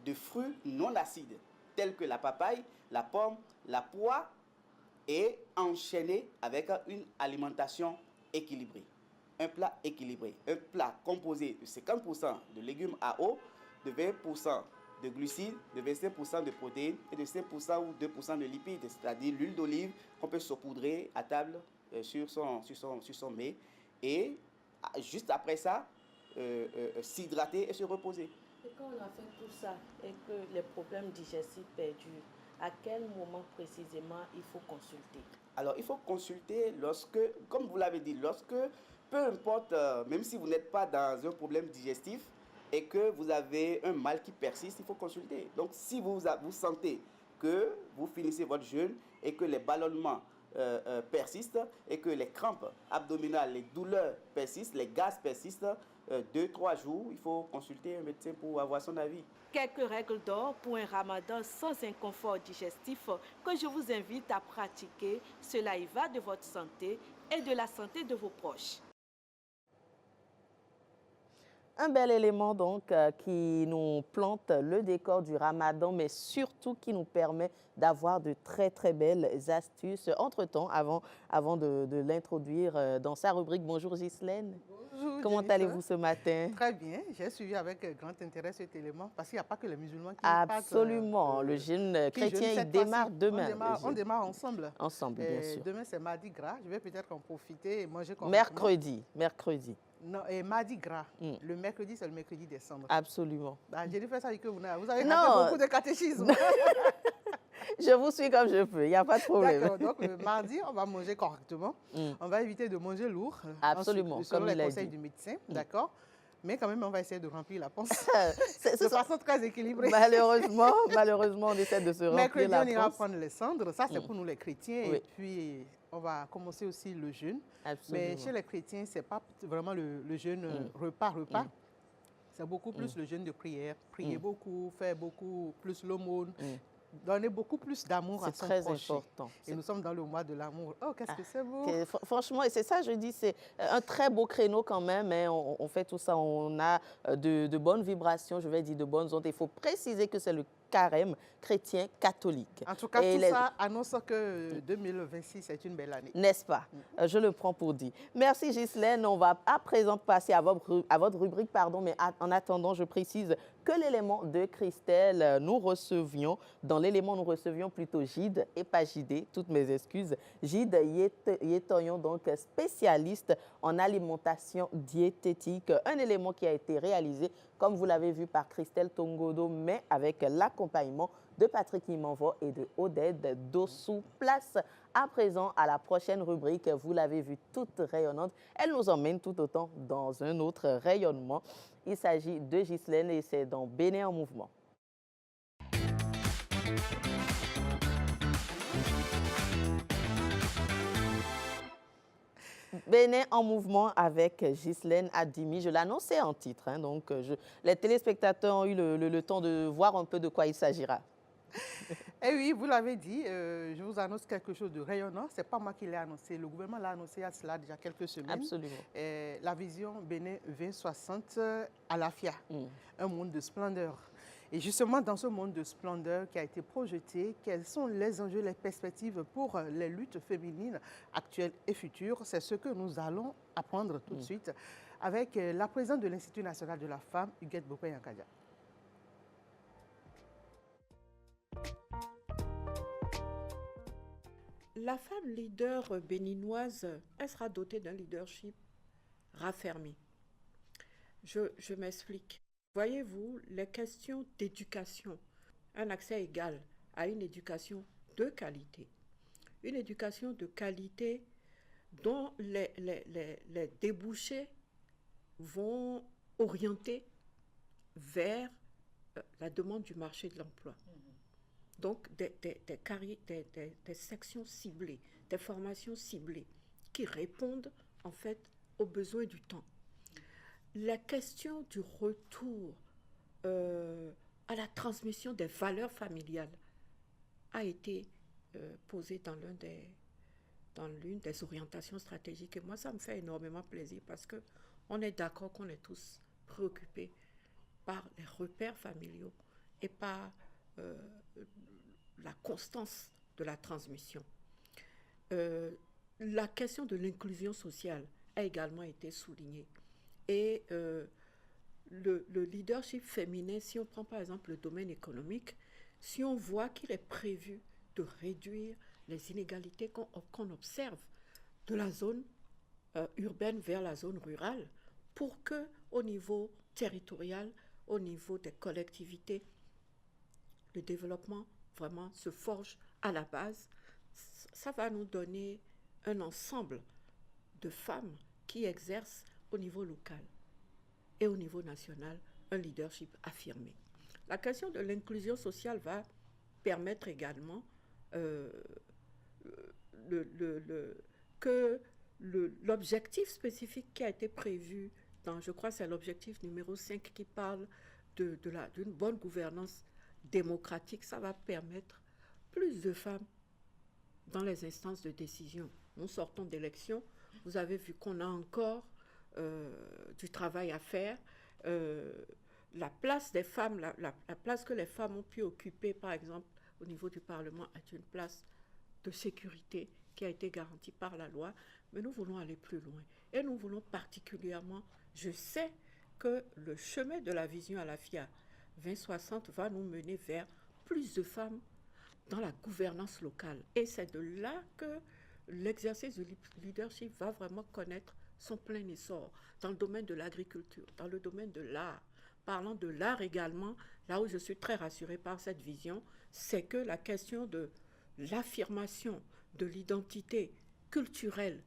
de fruits non acides, tels que la papaye, la pomme, la poire, et enchaîner avec une alimentation équilibrée. Un plat équilibré, un plat composé de 50% de légumes à eau, de 20% de glucides, de 25% de protéines et de 5% ou 2% de lipides, c'est-à-dire l'huile d'olive qu'on peut saupoudrer à table sur son mets. Et juste après ça, s'hydrater et se reposer. Et quand on a fait tout ça et que les problèmes digestifs perdurent, à quel moment précisément il faut consulter? Alors, il faut consulter lorsque, comme vous l'avez dit, lorsque, peu importe, même si vous n'êtes pas dans un problème digestif et que vous avez un mal qui persiste, il faut consulter. Donc, si vous sentez que vous finissez votre jeûne et que les ballonnements persistent et que les crampes abdominales, les douleurs persistent, les gaz persistent, 2-3 jours, il faut consulter un médecin pour avoir son avis. Quelques règles d'or pour un ramadan sans inconfort digestif que je vous invite à pratiquer. Cela y va de votre santé et de la santé de vos proches. Un bel élément donc qui nous plante le décor du ramadan, mais surtout qui nous permet d'avoir de très très belles astuces. Entre-temps, avant de l'introduire dans sa rubrique, bonjour Ghislaine. Bonjour. Comment allez-vous ce matin? Très bien, j'ai suivi avec grand intérêt cet élément parce qu'il n'y a pas que les musulmans qui Absolument, partent, le jeûne chrétien il démarre demain. On démarre ensemble. Ensemble, bien sûr. Demain c'est mardi gras, je vais peut-être en profiter et manger correctement. Mercredi. Non, et mardi gras. Le mercredi, c'est le mercredi décembre. Absolument. Bah, j'ai dû faire ça avec vous. Vous avez raté beaucoup de catéchisme. Je vous suis comme je peux, il n'y a pas de problème. D'accord, donc le mardi, on va manger correctement. On va éviter de manger lourd. Absolument, selon les conseils du médecin, d'accord. Mais quand même, on va essayer de remplir la panse de façon très équilibrée. Malheureusement, on essaie de se remplir mercredi, la panse. on ira prendre les cendres. Ça, c'est pour nous les chrétiens. Oui. Et puis, on va commencer aussi le jeûne. Absolument. Mais chez les chrétiens, ce n'est pas vraiment le jeûne repas. C'est beaucoup plus le jeûne de prière. Prier beaucoup, faire beaucoup plus l'aumône. Donner beaucoup plus d'amour à son proche. C'est très important. Et nous sommes dans le mois de l'amour. Oh, qu'est-ce que c'est beau! Franchement, et c'est ça, je dis, c'est un très beau créneau quand même. Hein. On fait tout ça, on a de bonnes vibrations, je vais dire de bonnes ondes. Il faut préciser que c'est le carême chrétien catholique. En tout cas, tout ça annonce que 2026 est une belle année. N'est-ce pas? Je le prends pour dit. Merci Ghislaine. On va à présent passer à votre rubrique, mais en attendant, je précise que l'élément de Christelle, dans l'élément, nous recevions plutôt Gide et pas Gide, toutes mes excuses. Gide Yetoyon, donc spécialiste en alimentation diététique, un élément qui a été réalisé, comme vous l'avez vu, par Christelle Tongodo, mais avec l'accompagnement de Patrick Imanvo et de Oded Dossou. Place à présent à la prochaine rubrique. Vous l'avez vue toute rayonnante. Elle nous emmène tout autant dans un autre rayonnement. Il s'agit de Ghislaine et c'est dans Bénin en mouvement. Bénin en mouvement avec Ghislaine Adimi. Je l'annonçais en titre, hein, donc les téléspectateurs ont eu le temps de voir un peu de quoi il s'agira. Eh oui, vous l'avez dit, je vous annonce quelque chose de rayonnant. Ce n'est pas moi qui l'ai annoncé, le gouvernement l'a annoncé il y a cela déjà quelques semaines. Absolument. La vision Bénin 2060 à la FIA, un monde de splendeur. Et justement, dans ce monde de splendeur qui a été projeté, quels sont les enjeux, les perspectives pour les luttes féminines actuelles et futures? C'est ce que nous allons apprendre tout de suite avec la présidente de l'Institut national de la femme, Huguette Bopé-Yankadia. La femme leader béninoise, elle sera dotée d'un leadership raffermi. Je m'explique. Voyez-vous, les questions d'éducation, un accès égal à une éducation de qualité. Une éducation de qualité dont les débouchés vont orienter vers la demande du marché de l'emploi. Donc, des sections ciblées, des formations ciblées qui répondent en fait aux besoins du temps. La question du retour à la transmission des valeurs familiales a été posée dans l'une des orientations stratégiques. Et moi, ça me fait énormément plaisir parce qu'on est d'accord qu'on est tous préoccupés par les repères familiaux et par la constance de la transmission. La question de l'inclusion sociale a également été soulignée. Et le leadership féminin, si on prend par exemple le domaine économique, si on voit qu'il est prévu de réduire les inégalités qu'on observe de la zone urbaine vers la zone rurale, pour que au niveau territorial, au niveau des collectivités, le développement vraiment se forge à la base, ça va nous donner un ensemble de femmes qui exercent au niveau local et au niveau national un leadership affirmé. La question de l'inclusion sociale va permettre également l'objectif spécifique qui a été prévu dans, je crois, c'est l'objectif numéro 5 qui parle d'une bonne gouvernance démocratique, ça va permettre plus de femmes dans les instances de décision. Nous sortons d'élections, vous avez vu qu'on a encore du travail à faire. La place des femmes, la place que les femmes ont pu occuper, par exemple, au niveau du Parlement, est une place de sécurité qui a été garantie par la loi, mais nous voulons aller plus loin. Et nous voulons particulièrement, je sais que le chemin de la vision Alafia 2060 va nous mener vers plus de femmes dans la gouvernance locale. Et c'est de là que l'exercice du leadership va vraiment connaître son plein essor dans le domaine de l'agriculture, dans le domaine de l'art. Parlant de l'art également, là où je suis très rassurée par cette vision, c'est que la question de l'affirmation de l'identité culturelle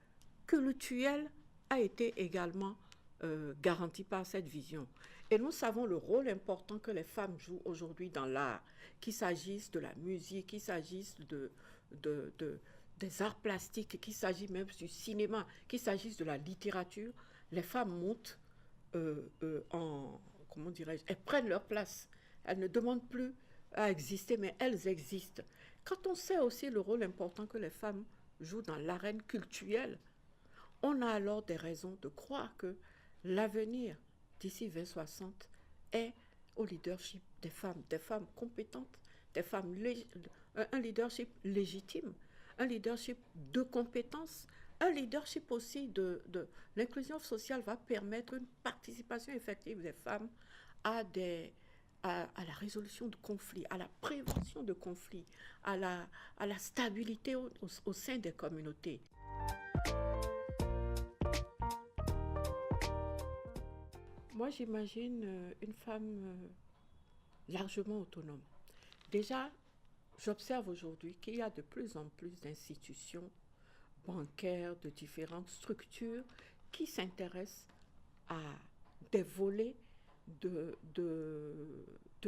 a été également garantie par cette vision. Et nous savons le rôle important que les femmes jouent aujourd'hui dans l'art, qu'il s'agisse de la musique, qu'il s'agisse des arts plastiques, qu'il s'agisse même du cinéma, qu'il s'agisse de la littérature. Les femmes montent comment dirais-je, elles prennent leur place. Elles ne demandent plus à exister, mais elles existent. Quand on sait aussi le rôle important que les femmes jouent dans l'arène culturelle, on a alors des raisons de croire que l'avenir d'ici 2060 est au leadership des femmes compétentes, des femmes, un leadership légitime, un leadership de compétences, un leadership aussi de l'inclusion sociale va permettre une participation effective des femmes à la résolution de conflits, à la prévention de conflits, à la stabilité au sein des communautés. Moi, j'imagine une femme largement autonome. Déjà, j'observe aujourd'hui qu'il y a de plus en plus d'institutions bancaires, de différentes structures qui s'intéressent à des volets de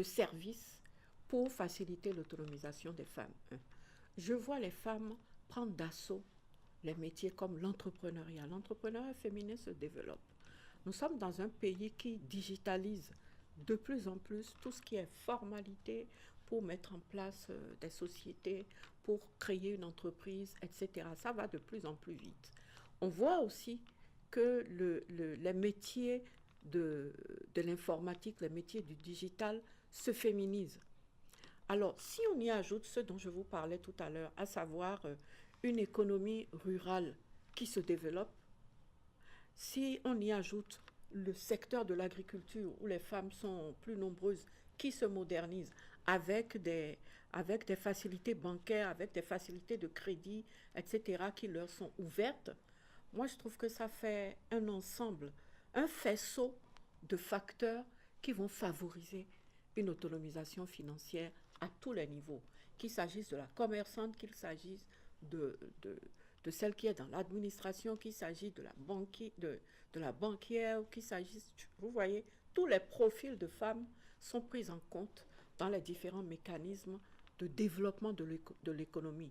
services pour faciliter l'autonomisation des femmes. Je vois les femmes prendre d'assaut les métiers comme l'entrepreneuriat. L'entrepreneuriat féminin se développe. Nous sommes dans un pays qui digitalise de plus en plus tout ce qui est formalité pour mettre en place des sociétés, pour créer une entreprise, etc. Ça va de plus en plus vite. On voit aussi que les métiers de l'informatique, les métiers du digital se féminisent. Alors, si on y ajoute ce dont je vous parlais tout à l'heure, à savoir une économie rurale qui se développe, si on y ajoute le secteur de l'agriculture où les femmes sont plus nombreuses, qui se modernisent avec des facilités bancaires, avec des facilités de crédit, etc., qui leur sont ouvertes, moi je trouve que ça fait un ensemble, un faisceau de facteurs qui vont favoriser une autonomisation financière à tous les niveaux, qu'il s'agisse de la commerçante, qu'il s'agisse de celle qui est dans l'administration, qu'il s'agisse de la banquière, qu'il s'agisse, vous voyez, tous les profils de femmes sont pris en compte dans les différents mécanismes de développement de l'économie,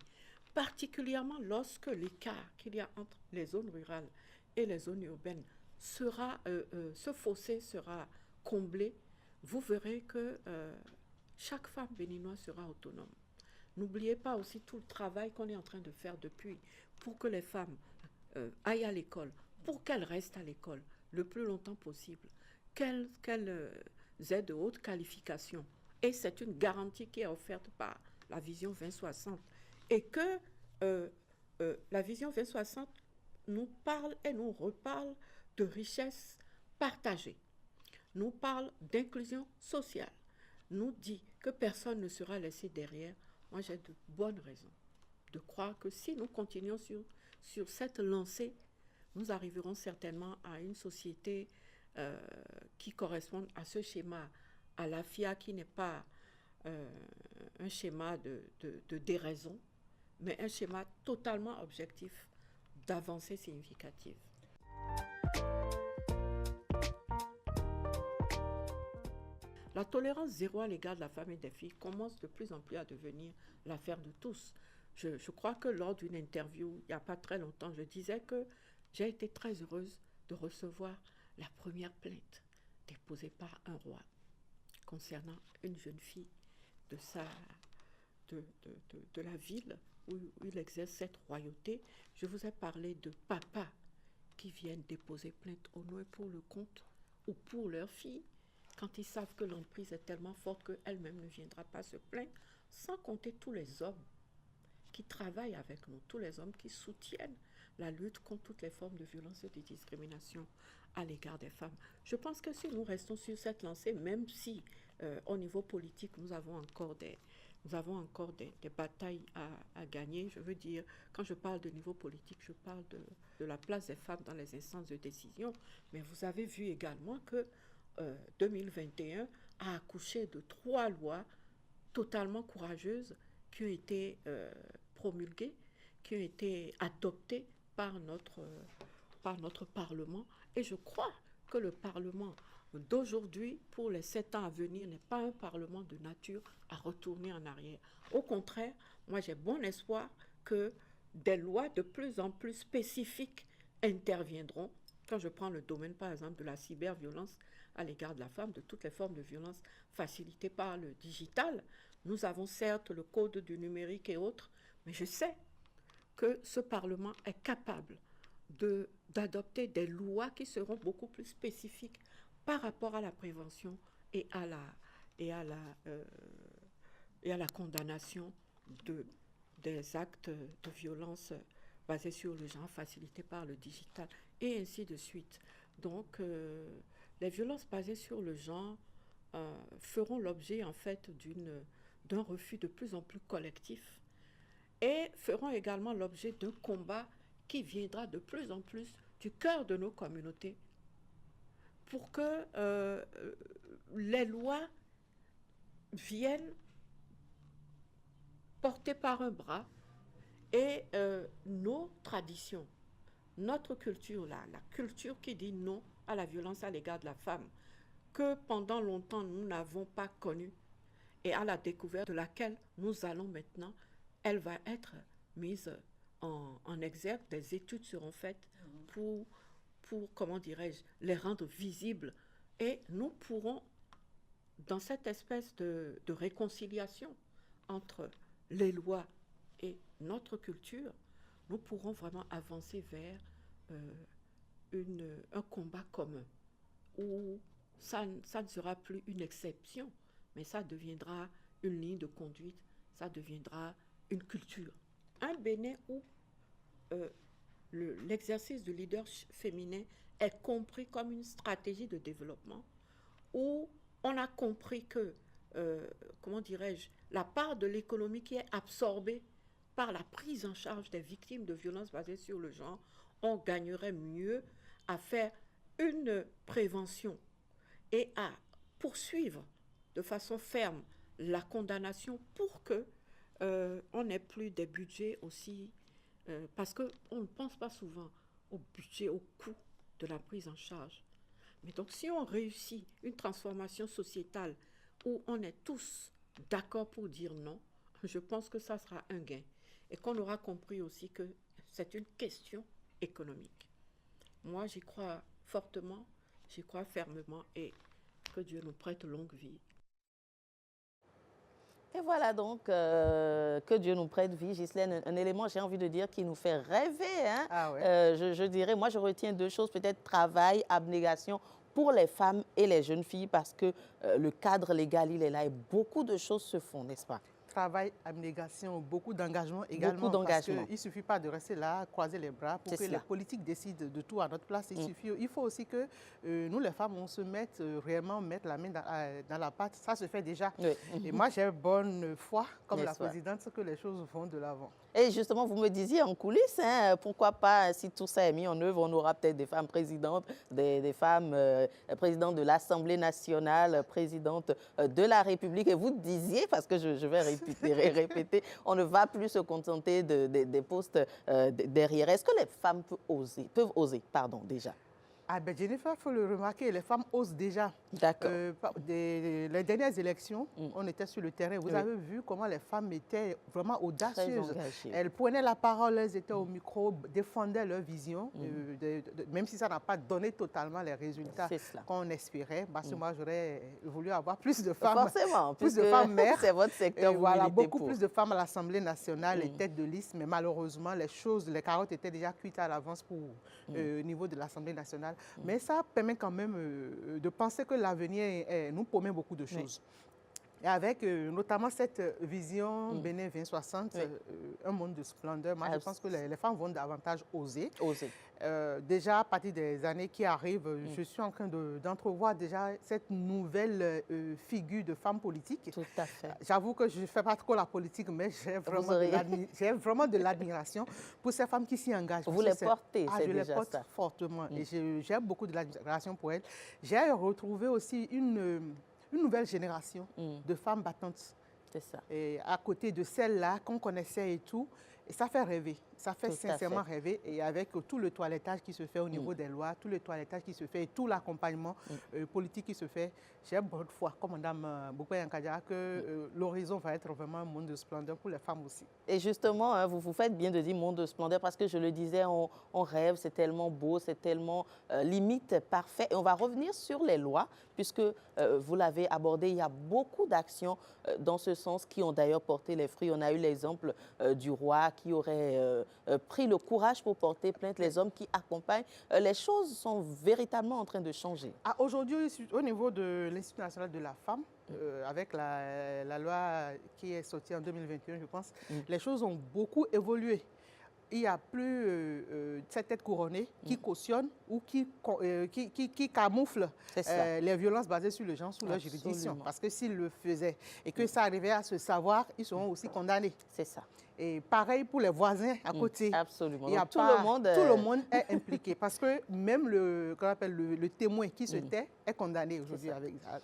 particulièrement lorsque l'écart qu'il y a entre les zones rurales et les zones urbaines ce fossé sera comblé. Vous verrez que chaque femme béninoise sera autonome. N'oubliez pas aussi tout le travail qu'on est en train de faire depuis pour que les femmes aillent à l'école, pour qu'elles restent à l'école le plus longtemps possible, qu'elles aient de hautes qualifications. Et c'est une garantie qui est offerte par la Vision 2060. Et que la Vision 2060 nous parle et nous reparle de richesse partagée, nous parle d'inclusion sociale, nous dit que personne ne sera laissé derrière. Moi, j'ai de bonnes raisons de croire que si nous continuons sur cette lancée, nous arriverons certainement à une société qui corresponde à ce schéma, à la FIA, qui n'est pas un schéma de déraison, mais un schéma totalement objectif d'avancée significative. La tolérance zéro à l'égard de la femme et des filles commence de plus en plus à devenir l'affaire de tous. Je crois que lors d'une interview, il n'y a pas très longtemps, je disais que j'ai été très heureuse de recevoir la première plainte déposée par un roi concernant une jeune fille de la ville où il exerce cette royauté. Je vous ai parlé de papas qui viennent déposer plainte au nom et pour le compte ou pour leur fille, quand ils savent que l'emprise est tellement forte qu'elle-même ne viendra pas se plaindre, sans compter tous les hommes qui travaillent avec nous, tous les hommes qui soutiennent la lutte contre toutes les formes de violence et de discrimination à l'égard des femmes. Je pense que si nous restons sur cette lancée, même si au niveau politique, nous avons encore des batailles à gagner. Je veux dire, quand je parle de niveau politique, je parle de la place des femmes dans les instances de décision. Mais vous avez vu également que 2021 a accouché de 3 lois totalement courageuses qui ont été promulguées, qui ont été adoptées par notre Parlement. Et je crois que le Parlement d'aujourd'hui, pour les 7 ans à venir, n'est pas un Parlement de nature à retourner en arrière. Au contraire, moi j'ai bon espoir que des lois de plus en plus spécifiques interviendront. Quand je prends le domaine, par exemple, de la cyberviolence à l'égard de la femme, de toutes les formes de violence facilitées par le digital, nous avons certes le code du numérique et autres, mais je sais que ce Parlement est capable d'adopter des lois qui seront beaucoup plus spécifiques par rapport à la prévention et à la condamnation des actes de violence basés sur le genre, facilités par le digital, et ainsi de suite. Donc, les violences basées sur le genre feront l'objet, en fait, d'un refus de plus en plus collectif et feront également l'objet d'un combat qui viendra de plus en plus du cœur de nos communautés pour que les lois viennent portées par un bras et nos traditions, notre culture, la culture qui dit non à la violence à l'égard de la femme, que pendant longtemps nous n'avons pas connue et à la découverte de laquelle nous allons maintenant, elle va être mise en exergue. Des études seront faites pour comment dirais-je, les rendre visibles. Et nous pourrons, dans cette espèce de réconciliation entre les lois et notre culture, nous pourrons vraiment avancer vers un combat commun où ça ne sera plus une exception, mais ça deviendra une ligne de conduite, ça deviendra une culture. Un Bénin où l'exercice du leadership féminin est compris comme une stratégie de développement, où on a compris que, comment dirais-je, la part de l'économie qui est absorbée par la prise en charge des victimes de violences basées sur le genre, on gagnerait mieux à faire une prévention et à poursuivre de façon ferme la condamnation pour que on n'ait plus des budgets aussi, parce qu'on ne pense pas souvent au budget, au coût de la prise en charge. Mais donc si on réussit une transformation sociétale où on est tous d'accord pour dire non, je pense que ça sera un gain et qu'on aura compris aussi que c'est une question économique. Moi, j'y crois fortement, j'y crois fermement et que Dieu nous prête longue vie. Et voilà donc, que Dieu nous prête vie, Ghislaine, un élément, j'ai envie de dire, qui nous fait rêver. Hein? Ah ouais. Je dirais, moi je retiens 2 choses, peut-être travail, abnégation pour les femmes et les jeunes filles, parce que le cadre légal, il est là et beaucoup de choses se font, n'est-ce pas? Travail, abnégation, beaucoup d'engagement également. Beaucoup d'engagement. Parce qu'il ne suffit pas de rester là, croiser les bras pour que les politiques décident de tout à notre place. Il faut aussi que nous, les femmes, on se mette réellement, mettre la main dans la pâte. Ça se fait déjà. Oui. Et moi, j'ai bonne foi, comme la présidente, que les choses vont de l'avant. Et justement, vous me disiez en coulisses, hein, pourquoi pas, si tout ça est mis en œuvre, on aura peut-être des femmes présidentes, des femmes présidentes de l'Assemblée nationale, présidentes de la République. Et vous disiez, parce que je vais répéter, on ne va plus se contenter des postes derrière. Est-ce que les femmes peuvent oser déjà? Ah ben Jennifer, il faut le remarquer, les femmes osent déjà. D'accord. Les dernières élections, on était sur le terrain. Vous avez vu comment les femmes étaient vraiment audacieuses. Elles prenaient la parole, elles étaient au micro, défendaient leur vision, même si ça n'a pas donné totalement les résultats qu'on espérait. Parce que moi, j'aurais voulu avoir plus de femmes. Forcément, plus de femmes mères. C'est votre secteur. Voilà, beaucoup plus de femmes à l'Assemblée nationale, les têtes de liste. Mais malheureusement, les carottes étaient déjà cuites à l'avance pour au niveau de l'Assemblée nationale. Mais ça permet quand même de penser que l'avenir nous promet beaucoup de choses. Et avec notamment cette vision Bénin 2060, un monde de splendeur, moi je pense que les femmes vont davantage oser. Déjà à partir des années qui arrivent, je suis en train d'entrevoir déjà cette nouvelle figure de femme politique. Tout à fait. J'avoue que je ne fais pas trop la politique, mais j'ai vraiment de l'admiration pour ces femmes qui s'y engagent. Vous les portez, c'est je déjà les porte ça. fortement et j'ai beaucoup de l'admiration pour elles. J'ai retrouvé aussi une nouvelle génération de femmes battantes. C'est ça. Et à côté de celles-là qu'on connaissait et tout, et ça fait rêver. Ça fait sincèrement rêver. Et avec tout le toilettage qui se fait au niveau des lois, tout le toilettage qui se fait et tout l'accompagnement politique qui se fait, j'ai bonne foi, comme Mme Boukoya Nkadjara, que l'horizon va être vraiment un monde de splendeur pour les femmes aussi. Et justement, hein, vous faites bien de dire monde de splendeur parce que je le disais, on rêve, c'est tellement beau, c'est tellement limite parfait. Et on va revenir sur les lois puisque vous l'avez abordé, il y a beaucoup d'actions dans ce sens qui ont d'ailleurs porté les fruits. On a eu l'exemple du roi qui aurait pris le courage pour porter plainte, les hommes qui accompagnent. Les choses sont véritablement en train de changer. Aujourd'hui, au niveau de l'Institut national de la femme, avec la loi qui est sortie en 2021, je pense, les choses ont beaucoup évolué. Il n'y a plus cette tête couronnée qui cautionne ou qui camoufle les violences basées sur le genre sous leur juridiction. Parce que s'ils le faisaient et que ça arrivait à se savoir, ils seront aussi condamnés. C'est ça. Et pareil pour les voisins à côté. Absolument. Il y a tout le monde est impliqué. Parce que même le témoin qui se tait est condamné aujourd'hui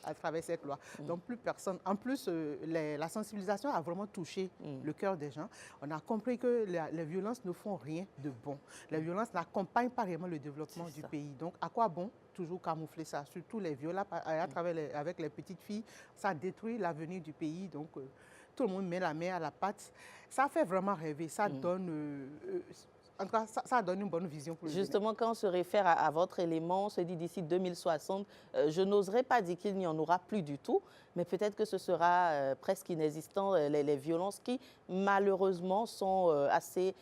à travers cette loi. Donc plus personne. En plus, la sensibilisation a vraiment touché le cœur des gens. On a compris que les violences ne font rien de bon. Les violences n'accompagnent pas réellement le développement du pays. Donc à quoi bon toujours camoufler ça? Surtout les viols à travers avec les petites filles, ça détruit l'avenir du pays. Donc tout le monde met la main à la pâte. Ça fait vraiment rêver. Ça donne... en tout cas, ça donne une bonne vision pour le Justement, quand on se réfère à votre élément, on se dit d'ici 2060, je n'oserais pas dire qu'il n'y en aura plus du tout, mais peut-être que ce sera presque inexistant, les violences qui, malheureusement, sont assez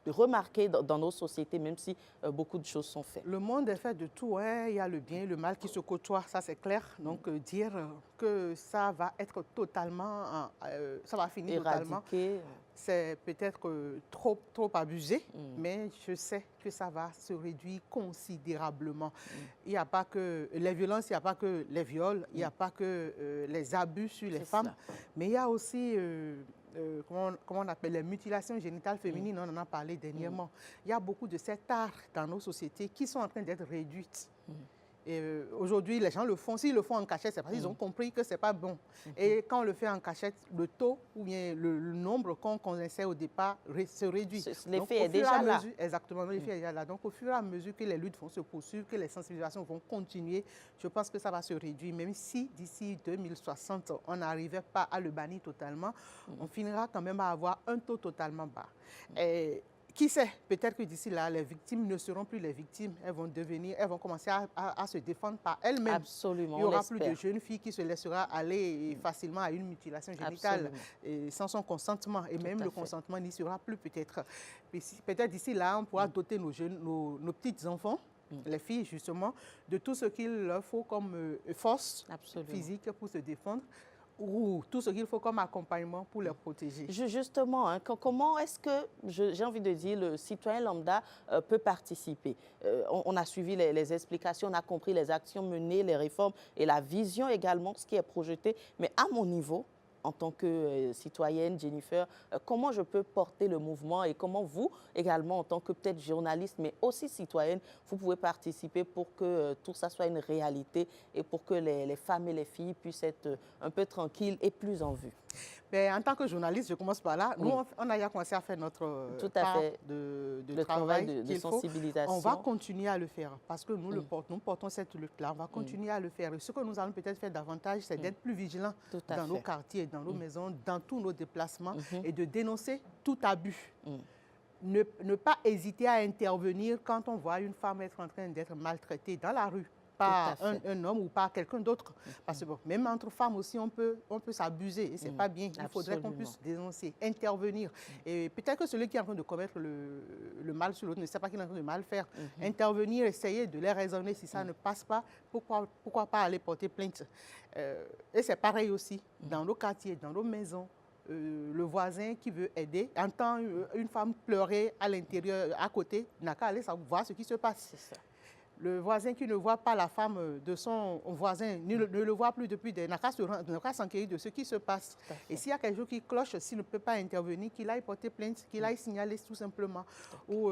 remarquées dans nos sociétés, même si beaucoup de choses sont faites. Le monde est fait de tout. Hein. Il y a le bien et le mal qui se côtoient, ça c'est clair. Donc dire que ça va être totalement... ça va finir totalement... C'est peut-être trop abusé, mais je sais que ça va se réduire considérablement. Il n'y a pas que les violences, il n'y a pas que les viols, il n'y a pas que les abus sur les femmes, mais il y a aussi, comment on appelle, les mutilations génitales féminines, on en a parlé dernièrement. Il y a beaucoup de cet art dans nos sociétés qui sont en train d'être réduites. Aujourd'hui, les gens le font. S'ils le font en cachette, c'est parce qu'ils ont compris que ce n'est pas bon. Et quand on le fait en cachette, le taux ou bien le nombre qu'on connaissait au départ se réduit. L'effet est déjà là. Exactement, l'effet est déjà là. Donc, au fur et à mesure que les luttes vont se poursuivre, que les sensibilisations vont continuer, je pense que ça va se réduire. Même si d'ici 2060, on n'arrivait pas à le bannir totalement, on finira quand même à avoir un taux totalement bas. Qui sait, peut-être que d'ici là, les victimes ne seront plus les victimes. Elles vont commencer à se défendre par elles-mêmes. Absolument. Il n'y aura plus de jeunes filles qui se laisseront aller facilement à une mutilation génitale sans son consentement. Et même le consentement n'y sera plus peut-être. Peut-être d'ici là, on pourra doter nos petits-enfants, les filles justement, de tout ce qu'il leur faut comme force physique pour se défendre, ou tout ce qu'il faut comme accompagnement pour les protéger. Justement, hein, comment est-ce que, j'ai envie de dire, le citoyen lambda peut participer? On a suivi les explications, on a compris les actions menées, les réformes et la vision également, ce qui est projeté. Mais à mon niveau, en tant que citoyenne, Jennifer, comment je peux porter le mouvement et comment vous, également, en tant que peut-être journaliste, mais aussi citoyenne, vous pouvez participer pour que tout ça soit une réalité et pour que les femmes et les filles puissent être un peu tranquilles et plus en vue? En tant que journaliste, je commence par là. Nous, on a déjà commencé à faire notre part de travail de sensibilisation. On va continuer à le faire parce que nous portons cette lutte-là. On va continuer à le faire. Et ce que nous allons peut-être faire davantage, c'est d'être plus vigilants dans nos quartiers, dans nos maisons, dans tous nos déplacements et de dénoncer tout abus. Ne pas hésiter à intervenir quand on voit une femme être en train d'être maltraitée dans la rue par un homme ou par quelqu'un d'autre. Parce que même entre femmes aussi, on peut s'abuser et ce n'est pas bien. Il faudrait qu'on puisse dénoncer, intervenir. Et peut-être que celui qui est en train de commettre le mal sur l'autre ne sait pas qu'il est en train de mal faire. Intervenir, essayer de les raisonner. Si ça ne passe pas, pourquoi pas aller porter plainte? Et c'est pareil aussi dans nos quartiers, dans nos maisons. Le voisin qui veut aider entend une femme pleurer à l'intérieur, à côté, n'a qu'à aller voir ce qui se passe. Le voisin qui ne voit pas la femme de son voisin, ne le voit plus depuis n'a qu'à s'enquérir de ce qui se passe. Et s'il y a quelque chose qui cloche, s'il ne peut pas intervenir, qu'il aille porter plainte, qu'il aille signaler tout simplement. Ou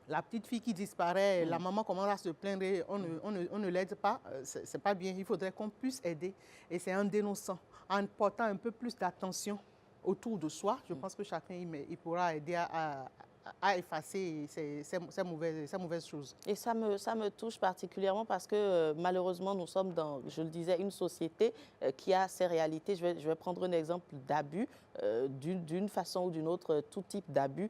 la petite fille qui disparaît, la maman commence à se plaindre, on ne l'aide pas, c'est pas bien. Il faudrait qu'on puisse aider. Et c'est en dénonçant, en portant un peu plus d'attention autour de soi, je pense que chacun il pourra aider à effacer ces mauvaises choses. Et ça me touche particulièrement parce que malheureusement, nous sommes dans, je le disais, une société qui a ses réalités. Je vais prendre un exemple d'abus, d'une façon ou d'une autre, tout type d'abus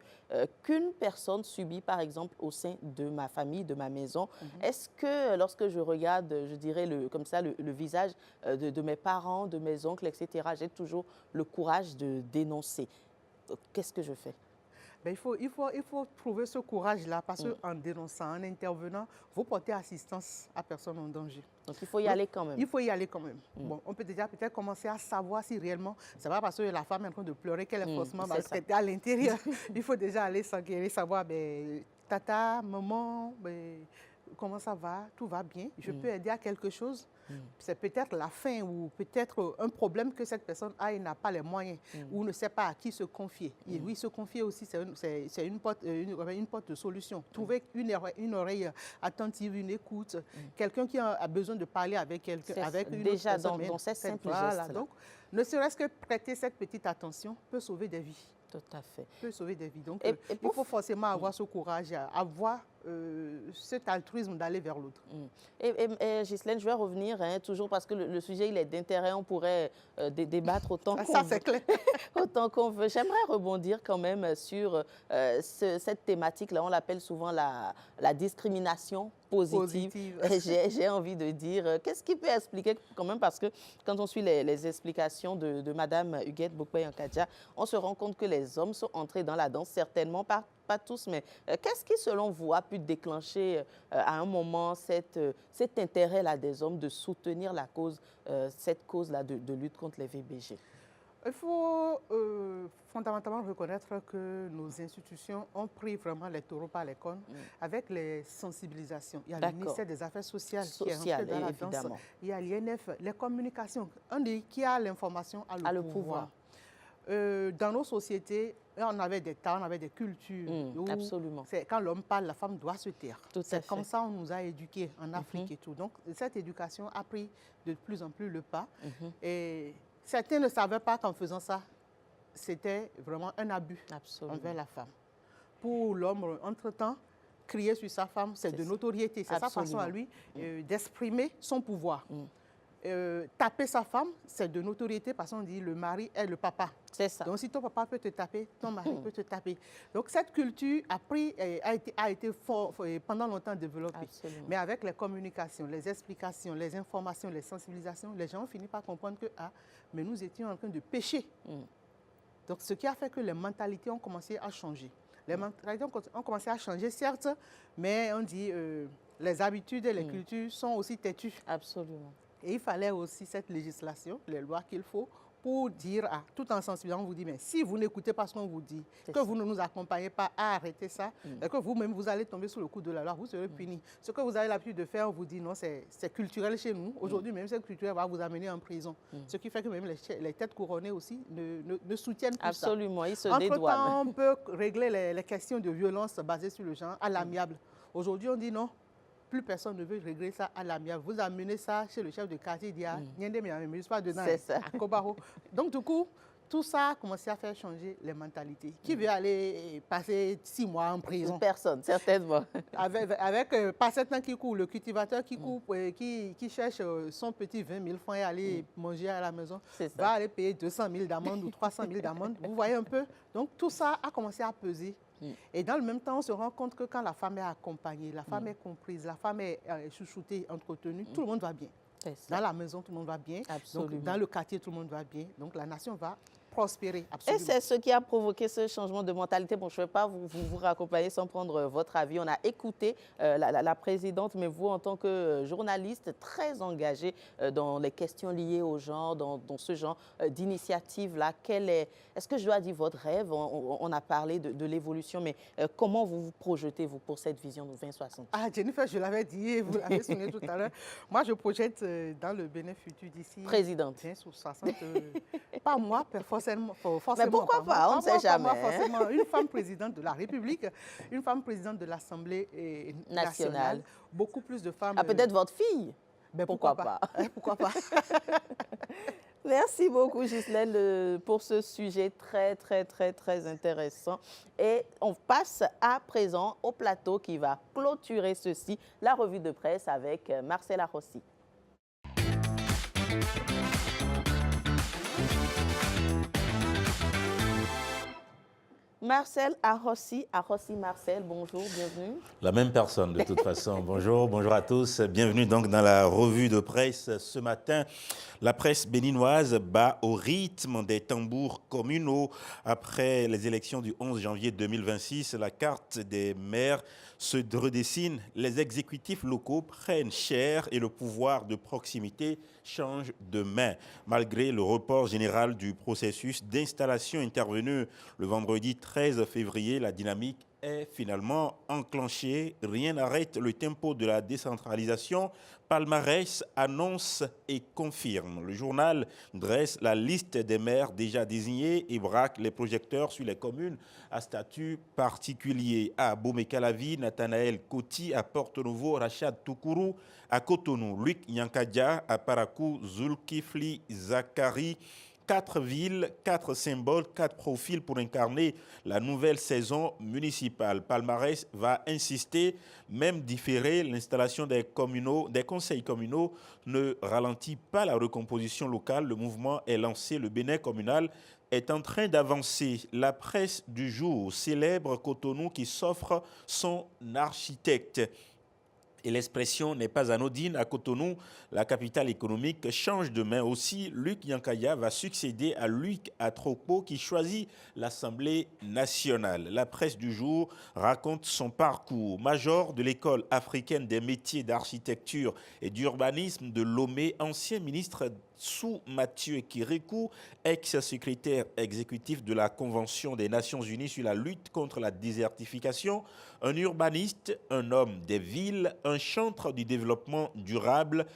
qu'une personne subit, par exemple, au sein de ma famille, de ma maison. Est-ce que lorsque je regarde, je dirais, le visage de mes parents, de mes oncles, etc., j'ai toujours le courage de dénoncer? Qu'est-ce que je fais? Il faut trouver ce courage-là parce qu'en dénonçant, en intervenant, vous portez assistance à personne en danger. Donc il faut y aller quand même. Il faut y aller quand même. Bon, on peut déjà peut-être commencer à savoir si réellement, c'est pas parce que la femme est en train de pleurer qu'elle est forcément maltraitée à l'intérieur. Il faut déjà aller s'enquérir, savoir, tata, maman, comment ça va, tout va bien, je peux aider à quelque chose. C'est peut-être la faim ou peut-être un problème que cette personne a et n'a pas les moyens ou ne sait pas à qui se confier. Et oui, se confier aussi, c'est une porte de solution. Trouver une oreille attentive, une écoute, quelqu'un qui a besoin de parler avec quelqu'un, avec une déjà autre personne. Dans ces simples gestes-là. gestes. Donc, ne serait-ce que prêter cette petite attention peut sauver des vies. Tout à fait. Peut sauver des vies. Donc, il faut forcément avoir ce courage, avoir cet altruisme d'aller vers l'autre. Et Ghislaine, je vais revenir, toujours parce que le sujet il est d'intérêt, on pourrait débattre autant qu'on ça, c'est clair. autant qu'on veut. J'aimerais rebondir quand même sur cette thématique-là, on l'appelle souvent la discrimination positive. J'ai envie de dire, qu'est-ce qui peut expliquer quand même, parce que quand on suit les explications de Madame Huguette Bokpe-Yankadja, on se rend compte que les hommes sont entrés dans la danse, certainement pas tous, mais qu'est-ce qui, selon vous, a pu déclencher à un moment cet intérêt-là des hommes de soutenir la cause, cette cause-là de lutte contre les VBG? Il faut fondamentalement reconnaître que nos institutions ont pris vraiment les taureaux par les cornes avec les sensibilisations. Il y a le ministère des Affaires sociales qui est rentré dans la danse. Il y a l'INF, les communications. On dit qui a l'information a le pouvoir. Dans nos sociétés, on avait des tas, on avait des cultures. Absolument. Quand l'homme parle, la femme doit se taire. C'est comme ça on nous a éduqués en Afrique et tout. Donc, cette éducation a pris de plus en plus le pas. Et certains ne savaient pas qu'en faisant ça, c'était vraiment un abus envers la femme. Pour l'homme, entre-temps, crier sur sa femme, c'est de notoriété. C'est sa façon à lui d'exprimer son pouvoir. Taper sa femme, c'est de notoriété parce qu'on dit le mari est le papa. C'est ça. Donc si ton papa peut te taper, ton mari peut te taper. Donc cette culture a été pendant longtemps développée. Absolument. Mais avec les communications, les explications, les informations, les sensibilisations, les gens ont fini par comprendre que mais nous étions en train de pécher. Donc ce qui a fait que les mentalités ont commencé à changer. Les mentalités ont commencé à changer, certes, mais on dit les habitudes et les cultures sont aussi têtues. Absolument. Et il fallait aussi cette législation, les lois qu'il faut, pour dire, tout en sensibilisant, on vous dit, mais si vous n'écoutez pas ce qu'on vous dit, que vous ne nous accompagnez pas à arrêter ça, et que vous-même, vous allez tomber sous le coup de la loi, vous serez puni. Ce que vous avez l'habitude de faire, on vous dit, non, c'est culturel chez nous. Aujourd'hui, même cette culture va vous amener en prison. Ce qui fait que même les têtes couronnées aussi ne soutiennent plus ça. Absolument, ils se dédouanent. Entre-temps, on peut régler les questions de violence basées sur le genre à l'amiable. Aujourd'hui, on dit non. plus personne ne veut régler ça à l'amiable. Vous amenez ça chez le chef de quartier, il dit, mais je pas dedans. C'est ça. À Kobaro. Donc, du coup, tout ça a commencé à faire changer les mentalités. Qui veut aller passer 6 mois en prison? Personne, certainement. Avec pas 7 ans qui court, le cultivateur qui court, qui cherche son petit 20 000 francs et aller manger à la maison, va aller payer 200 000 d'amende ou 300 000 d'amende. Vous voyez un peu? Donc, tout ça a commencé à peser. Et dans le même temps, on se rend compte que quand la femme est accompagnée, la femme est comprise, la femme est chouchoutée, entretenue, tout le monde va bien. Dans la maison, tout le monde va bien. Donc, dans le quartier, tout le monde va bien. Donc, la nation va prospérer. Absolument. Et c'est ce qui a provoqué ce changement de mentalité. Bon, je ne vais pas vous raccompagner sans prendre votre avis. On a écouté la présidente, mais vous, en tant que journaliste très engagé dans les questions liées au genre, dans ce genre d'initiative-là, est-ce que je dois dire votre rêve? On a parlé de l'évolution, mais comment vous vous projetez, vous, pour cette vision de 2060? Ah, Jennifer, je l'avais dit, vous l'avez souligné tout à l'heure. Moi, je projette dans le Bénin futur d'ici... Présidente. 2060. Pas moi, forcément. Mais pourquoi pas? On ne sait jamais. Moi, forcément, une femme présidente de la République, une femme présidente de l'Assemblée nationale, beaucoup plus de femmes... Ah, peut-être votre fille? Ben, pourquoi pas? Pourquoi pas? Merci beaucoup, Ghislaine, pour ce sujet très, très, très, très intéressant. Et on passe à présent au plateau qui va clôturer ceci, la revue de presse avec Marcel Arrossi. Marcel Arrossi. Arrossi Marcel, bonjour, bienvenue. La même personne de toute façon. Bonjour, bonjour à tous. Bienvenue donc dans la revue de presse. Ce matin, la presse béninoise bat au rythme des tambours communaux. Après les élections du 11 janvier 2026, la carte des maires se redessine. Les exécutifs locaux prennent cher et le pouvoir de proximité change de main. Malgré le report général du processus d'installation intervenu le vendredi 13 février, la dynamique est finalement enclenchée. Rien n'arrête le tempo de la décentralisation. Palmarès annonce et confirme. Le journal dresse la liste des maires déjà désignés et braque les projecteurs sur les communes à statut particulier. À Bomé-Calavi, Nathanaël Koti, à Porto-Novo, Rachad Toukourou, à Cotonou, Luc Nyankadia, à Parakou, Zulkifli Zakari. 4 villes, 4 symboles, 4 profils pour incarner la nouvelle saison municipale. Palmarès va insister, même différer l'installation des conseils communaux ne ralentit pas la recomposition locale. Le mouvement est lancé, le Bénin communal est en train d'avancer. La presse du jour célèbre Cotonou qui s'offre son architecte. Et l'expression n'est pas anodine. À Cotonou, la capitale économique change de main aussi. Luc Nyankaya va succéder à Luc Atropo qui choisit l'Assemblée nationale. La presse du jour raconte son parcours. Major de l'École africaine des métiers d'architecture et d'urbanisme de Lomé, ancien ministre sous Mathieu Kirikou, ex-secrétaire exécutif de la Convention des Nations Unies sur la lutte contre la désertification, un urbaniste, un homme des villes, un chantre du développement durable,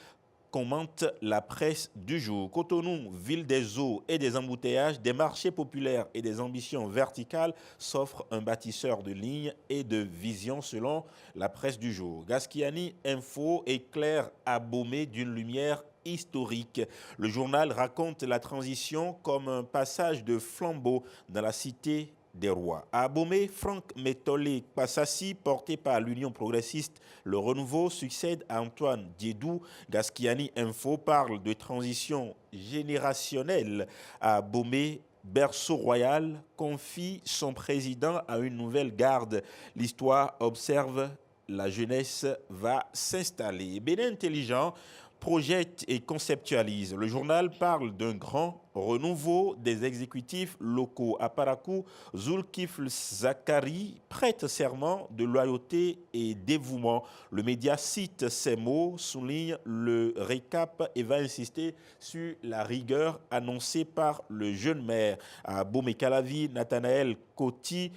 commente la presse du jour. Cotonou, ville des eaux et des embouteillages, des marchés populaires et des ambitions verticales, s'offre un bâtisseur de lignes et de vision selon la presse du jour. Gaskiani Info éclaire Abomey d'une lumière historique. Le journal raconte la transition comme un passage de flambeau dans la cité des rois. À Abomey, Franck Métolé Passassi, porté par l'Union progressiste Le Renouveau, succède à Antoine Diédou. Gaskiani Info parle de transition générationnelle. À Abomey, berceau royal confie son président à une nouvelle garde. L'histoire observe, la jeunesse va s'installer. Bénin Intelligent projette et conceptualise. Le journal parle d'un grand renouveau des exécutifs locaux. À Parakou, Zulkifl Zakari prête serment de loyauté et dévouement. Le média cite ces mots, souligne le récap et va insister sur la rigueur annoncée par le jeune maire. À Bomé-Calavi, Nathanaël Koti,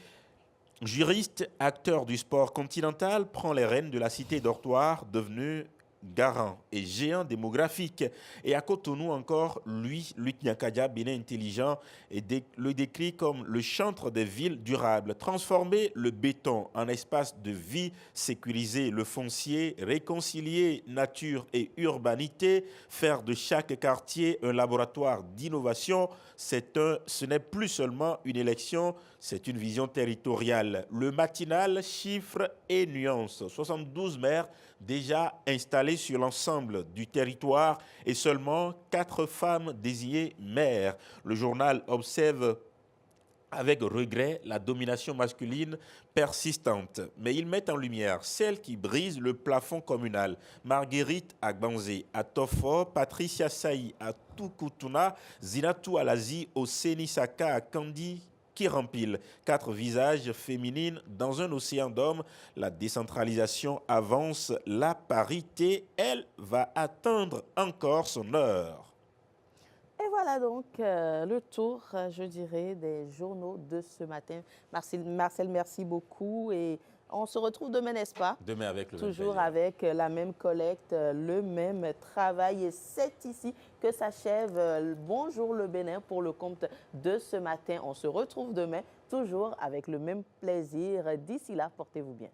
juriste, acteur du sport continental, prend les rênes de la cité dortoir devenue garant et géant démographique. Et à Cotonou encore, lui, Luc Nyakadia, Bénin intelligent, le décrit comme le chantre des villes durables. Transformer le béton en espace de vie, sécuriser le foncier, réconcilier nature et urbanité, faire de chaque quartier un laboratoire d'innovation, ce n'est plus seulement une élection, c'est une vision territoriale. Le matinal, chiffres et nuances. 72 maires déjà installés sur l'ensemble du territoire et seulement 4 femmes désignées maires. Le journal observe avec regret la domination masculine persistante. Mais ils mettent en lumière celle qui brise le plafond communal. Marguerite Agbanzé à Tofo, Patricia Saï à Tukutuna, Zinatou Alazi au Sénisaka à Kandi, qui rempile 4 visages féminines dans un océan d'hommes. La décentralisation avance, la parité, elle, va atteindre encore son heure. Et voilà donc le tour, je dirais, des journaux de ce matin. Marcel, merci beaucoup et on se retrouve demain, n'est-ce pas? Demain avec le toujours avec la même collecte, le même travail. Et c'est ici que s'achève Bonjour le Bénin pour le compte de ce matin. On se retrouve demain, toujours avec le même plaisir. D'ici là, portez-vous bien.